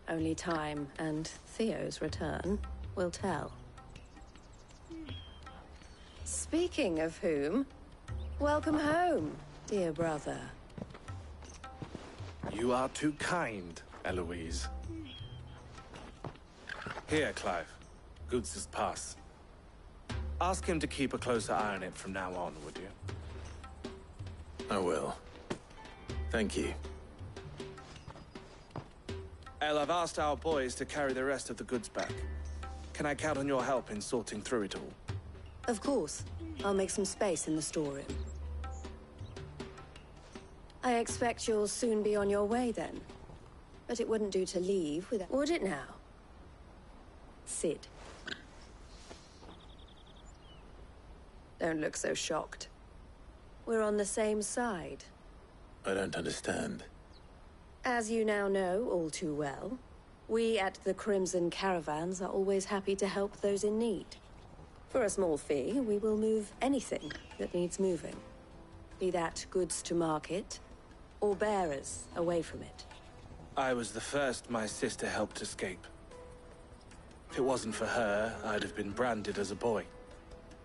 Only time and Theo's return will tell. Speaking of whom, welcome home, dear brother. You are too kind, Eloise. Here, Clive. Goods' pass. Ask him to keep a closer eye on it from now on, would you? I will. Thank you. El, I've asked our boys to carry the rest of the goods back. Can I count on your help in sorting through it all? Of course. I'll make some space in the storeroom. I expect you'll soon be on your way then. But it wouldn't do to leave without... Would it now? Sid. Don't look so shocked. We're on the same side. I don't understand. As you now know all too well, we at the Crimson Caravans are always happy to help those in need. For a small fee, we will move anything that needs moving. Be that goods to market, or bearers away from it. I was the first my sister helped escape. If it wasn't for her, I'd have been branded as a boy.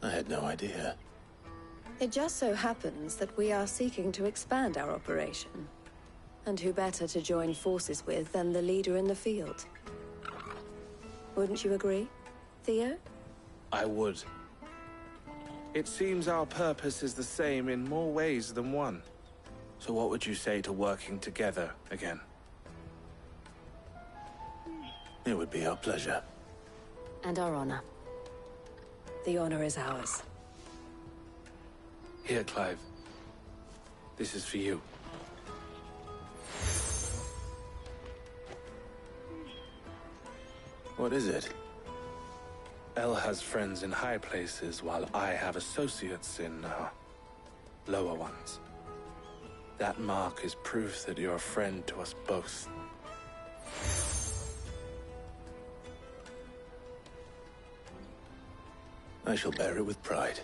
I had no idea. It just so happens that we are seeking to expand our operation. And who better to join forces with than the leader in the field? Wouldn't you agree, Theo? I would. It seems our purpose is the same in more ways than one. So what would you say to working together again? It would be our pleasure. And our honor. The honor is ours. Here, Clive. This is for you. What is it? El has friends in high places, while I have associates in, lower ones. That mark is proof that you're a friend to us both. I shall bear it with pride.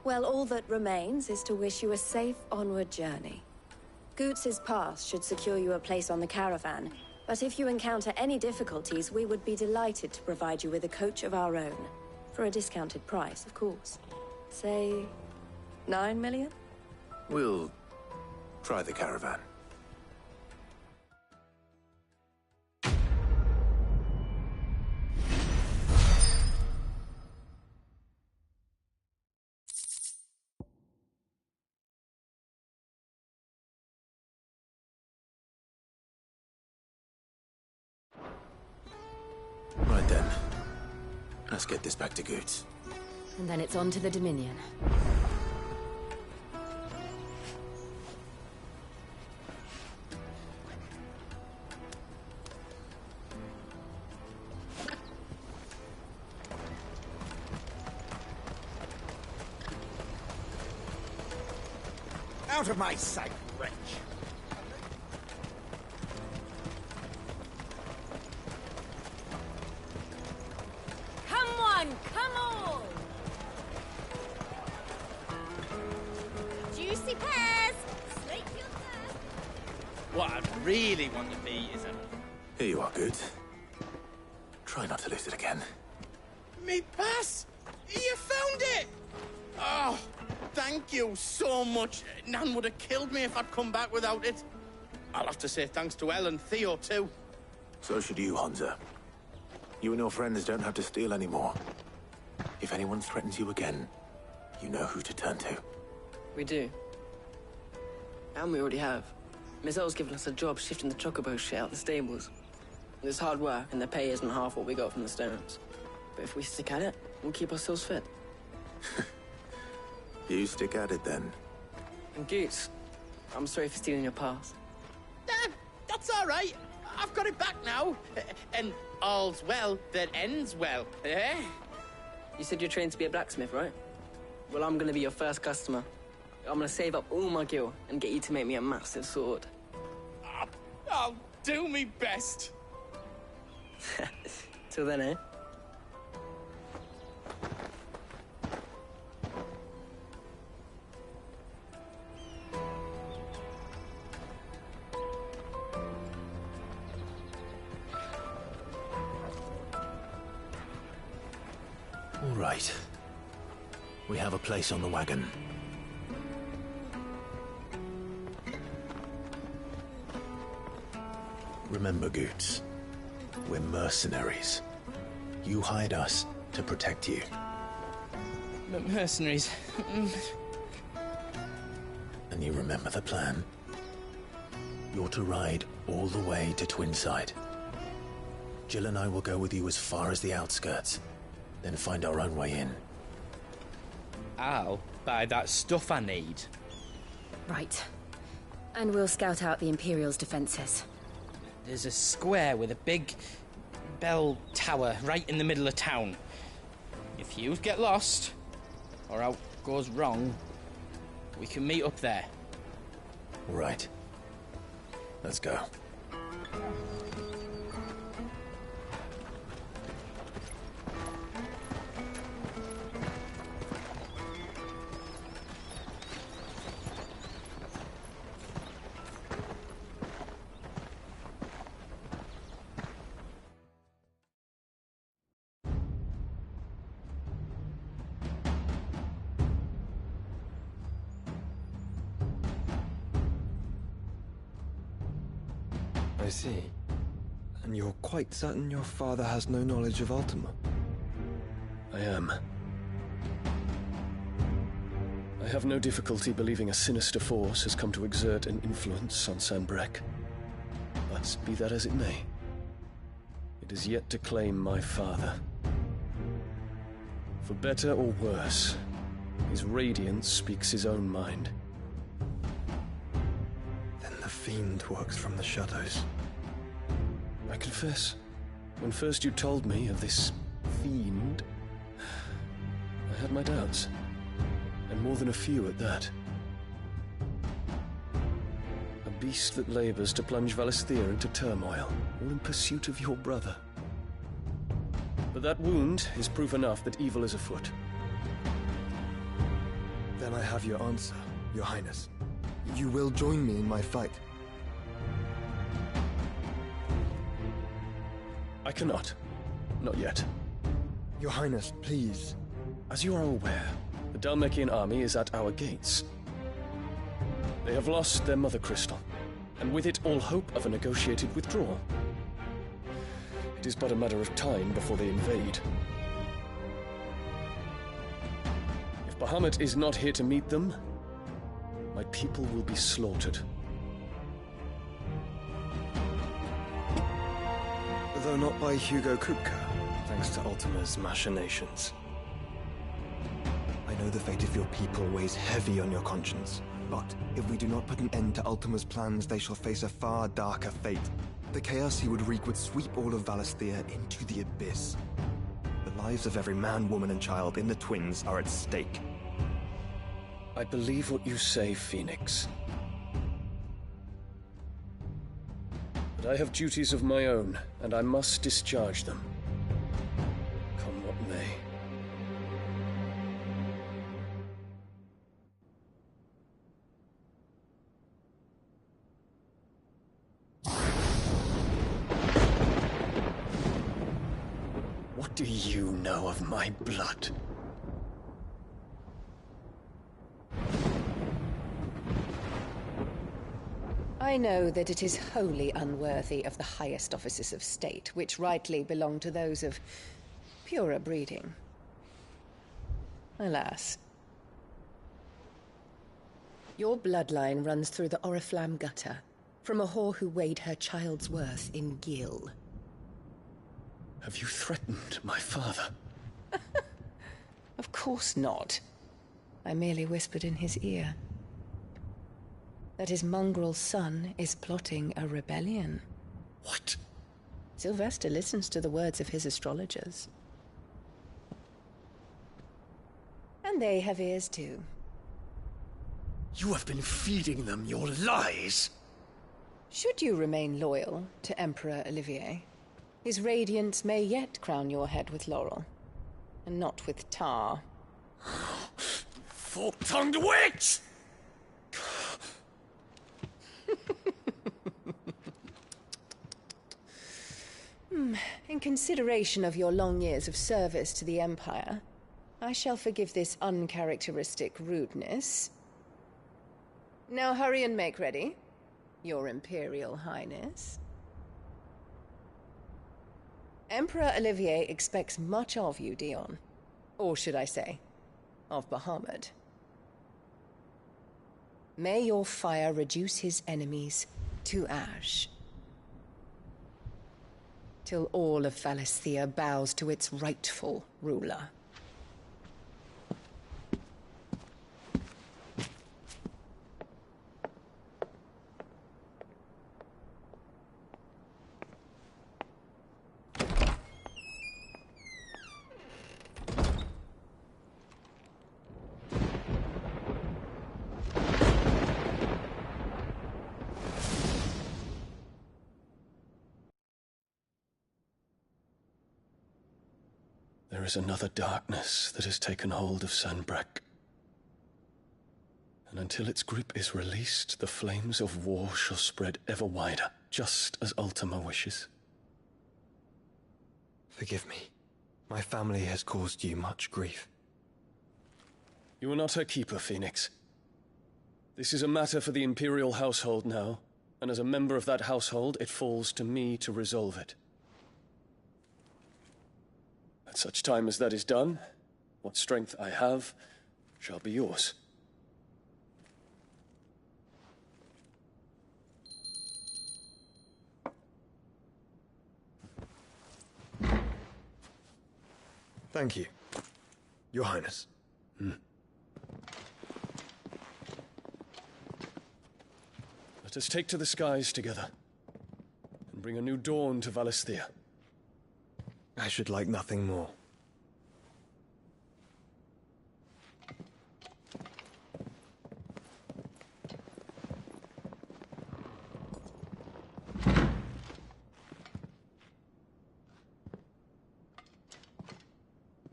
Well, all that remains is to wish you a safe onward journey. Goots's pass should secure you a place on the caravan, but if you encounter any difficulties, we would be delighted to provide you with a coach of our own. For a discounted price, of course. Say, 9 million? We'll try the caravan. Right then. Let's get this back to Goots. And then it's on to the Dominion. Out of my sight, wretch! Come on, come on! Juicy pears! Slate your thirst! What I really want to be is a... Here you are, Goots. Try not to lose it again. Me pass! You found it! Oh, thank you so much. Nan would have killed me if I'd come back without it. I'll have to say thanks to Elle and Theo, too. So should you, Hansa. You and your friends don't have to steal anymore. If anyone threatens you again, you know who to turn to. We do. And we already have. Miss Earl's given us a job shifting the chocobo shit out the stables. It's hard work, and the pay isn't half what we got from the stones. But if we stick at it, we'll keep ourselves fit. You stick at it, then. And Goots, I'm sorry for stealing your pass. That's all right. I've got it back now. And all's well that ends well, eh? You said you're trained to be a blacksmith, right? Well, I'm gonna be your first customer. I'm gonna save up all my gil and get you to make me a massive sword. I'll do me best. Till then, eh? All right. We have a place on the wagon. Remember, Goots, we're mercenaries. You hide us to protect you. Mercenaries. And you remember the plan? You're to ride all the way to Twinside. Jill and I will go with you as far as the outskirts, then find our own way in. I'll buy that stuff I need. Right. And we'll scout out the Imperial's defenses. There's a square with a big bell tower right in the middle of town. If you get lost, or out goes wrong, we can meet up there. All right. Let's go. I see. And you're quite certain your father has no knowledge of Ultima? I am. I have no difficulty believing a sinister force has come to exert an influence on Sanbreque. But be that as it may, it is yet to claim my father. For better or worse, his radiance speaks his own mind. Then the fiend works from the shadows. I confess, when first you told me of this fiend, I had my doubts. And more than a few at that. A beast that labors to plunge Valisthea into turmoil, all in pursuit of your brother. But that wound is proof enough that evil is afoot. Then I have your answer, Your Highness. You will join me in my fight. I cannot. Not yet. Your Highness, please. As you are aware, the Dhalmekian army is at our gates. They have lost their mother crystal, and with it all hope of a negotiated withdrawal. It is but a matter of time before they invade. If Bahamut is not here to meet them, my people will be slaughtered. Though not by Hugo Kupka, thanks to Ultima's machinations. I know the fate of your people weighs heavy on your conscience, but if we do not put an end to Ultima's plans, they shall face a far darker fate. The chaos he would wreak would sweep all of Valisthea into the abyss. The lives of every man, woman, and child in the Twins are at stake. I believe what you say, Phoenix. But I have duties of my own, and I must discharge them. Come what may. What do you know of my blood? I know that it is wholly unworthy of the highest offices of state, which rightly belong to those of purer breeding. Alas. Your bloodline runs through the Oriflamme gutter, from a whore who weighed her child's worth in gil. Have you threatened my father? Of course not. I merely whispered in his ear that his mongrel son is plotting a rebellion. What? Sylvester listens to the words of his astrologers. And they have ears too. You have been feeding them your lies! Should you remain loyal to Emperor Olivier, his radiance may yet crown your head with laurel, and not with tar. Fork-tongued witch! In consideration of your long years of service to the Empire, I shall forgive this uncharacteristic rudeness. Now hurry and make ready, Your Imperial Highness. Emperor Olivier expects much of you, Dion. Or should I say, of Bahamut. May your fire reduce his enemies to ash, till all of Valisthea bows to its rightful ruler. There is another darkness that has taken hold of Sanbreque. And until its grip is released, the flames of war shall spread ever wider, just as Ultima wishes. Forgive me. My family has caused you much grief. You are not her keeper, Phoenix. This is a matter for the Imperial household now, and as a member of that household, it falls to me to resolve it. At such time as that is done, what strength I have shall be yours. Thank you, Your Highness. Let us take to the skies together, and bring a new dawn to Valisthea. I should like nothing more.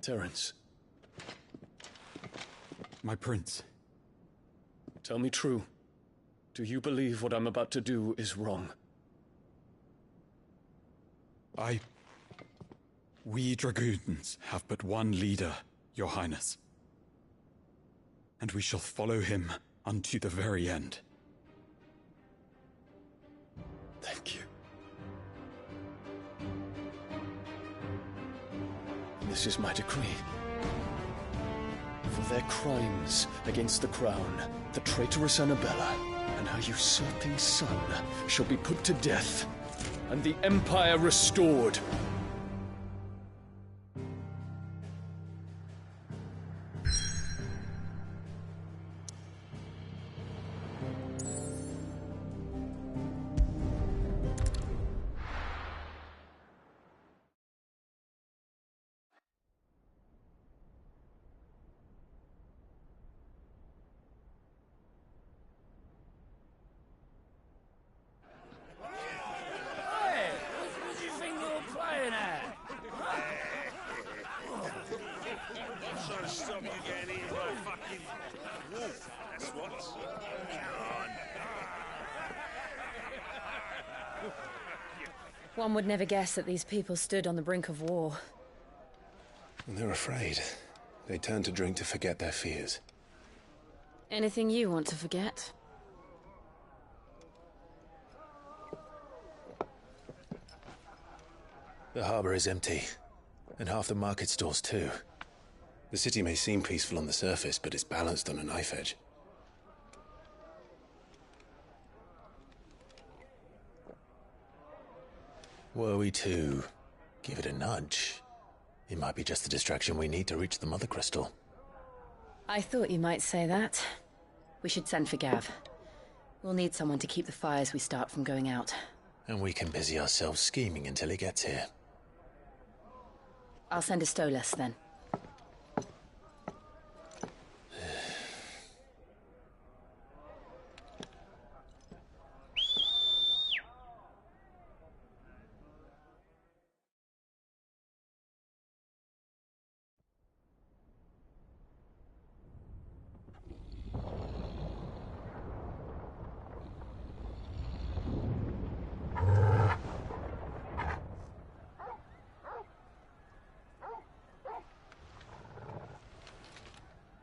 Terence. My prince. Tell me true. Do you believe what I'm about to do is wrong? We dragoons have but one leader, Your Highness. And we shall follow him unto the very end. Thank you. This is my decree. For their crimes against the crown, the traitorous Annabella and her usurping son shall be put to death, and the Empire restored. One would never guess that these people stood on the brink of war. They're afraid. They turn to drink to forget their fears. Anything you want to forget? The harbor is empty, and half the market stalls too. The city may seem peaceful on the surface, but it's balanced on a knife edge. Were we to give it a nudge, it might be just the distraction we need to reach the Mother Crystal. I thought you might say that. We should send for Gav. We'll need someone to keep the fires we start from going out. And we can busy ourselves scheming until he gets here. I'll send a Stolas then.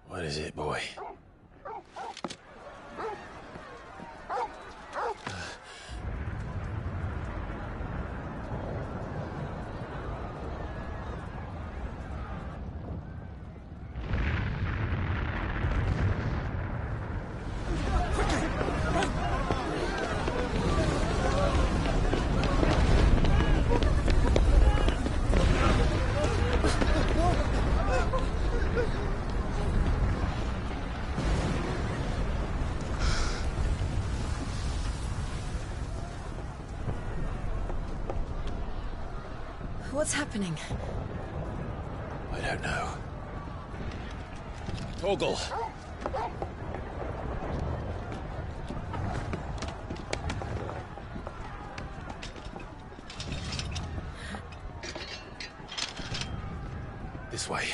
What is it, boy? What's happening? I don't know. Torgal! This way.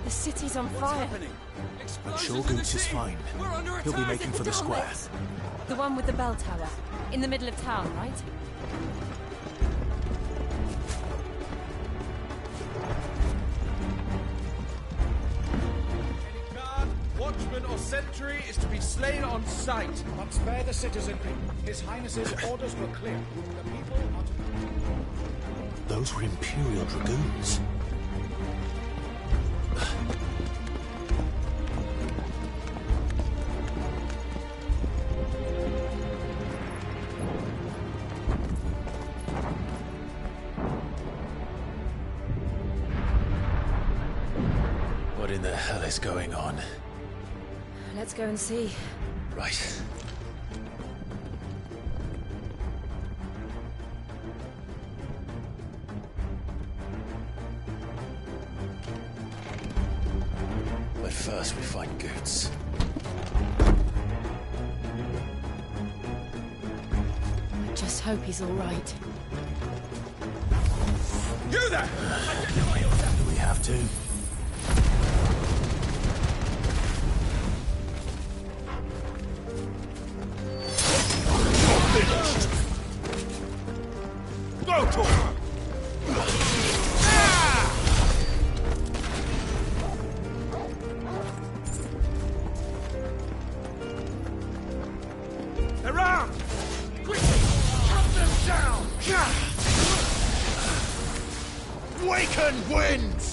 The city's on fire. I'm sure Goots is fine. He'll be making for the square. The one with the bell tower. In the middle of town, right? Any guard, watchman or sentry is to be slain on sight. But spare the citizenry. His Highness's orders were clear. The people are to... Those were Imperial Dragoons. this going on? Let's go and see. Right. But first we find Goots. I just hope he's all right. You there! Do we have to? Go to him! Around! Quickly! Cut them down! Waken winds!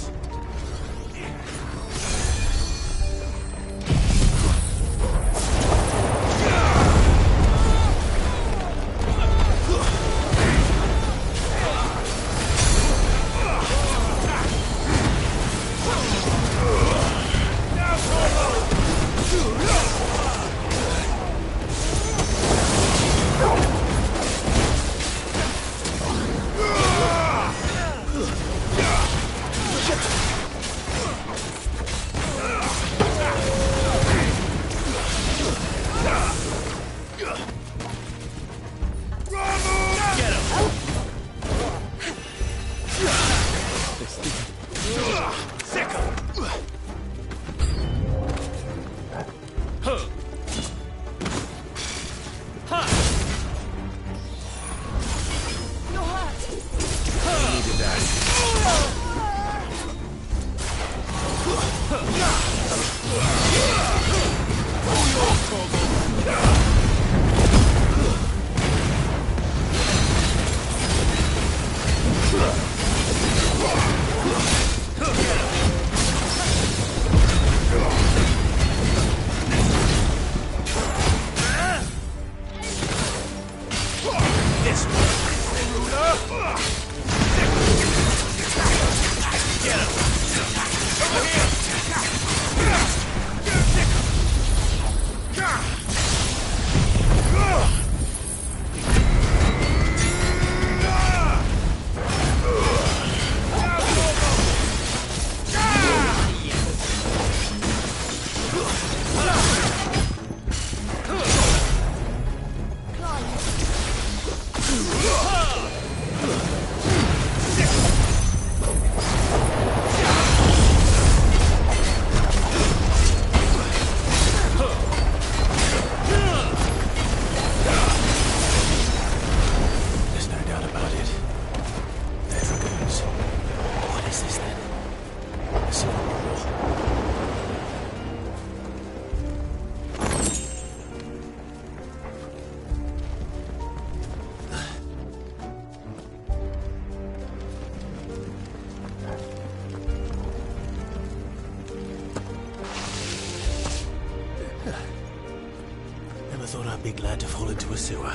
Thought I'd be glad to fall into a sewer.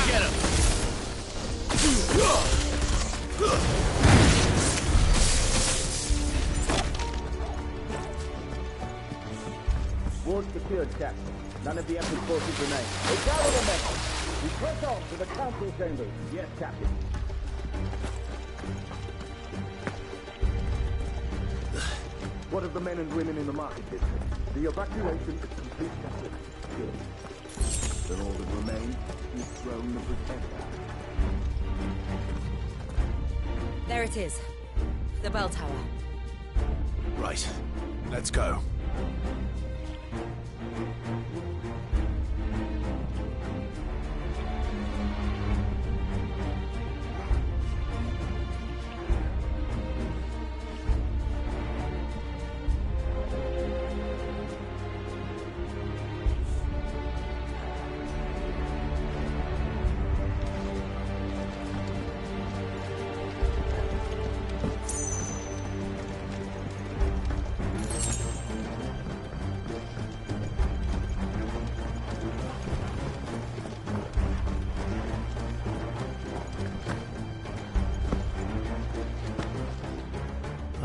Get him! Ward secured, Captain. None of the Emperor's forces remain. We gather the men. We press on to the council chambers. Yes, Captain. What of the men and women in the market district? The evacuation is complete, Captain. Good. Then all that remains is throne the Protector. There it is. The bell tower. Right. Let's go.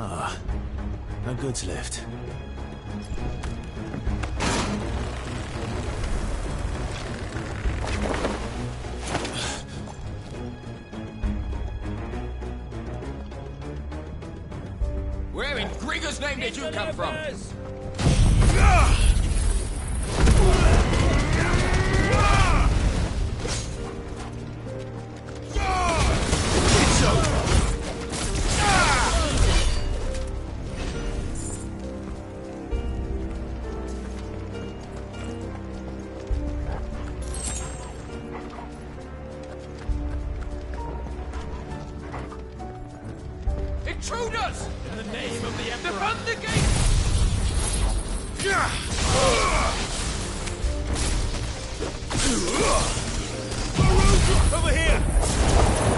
Ah, a goods lift. Where in Grigor's name did you come from? It's over! Intruders! In the name of the Emperor! Defend the gate! Over here!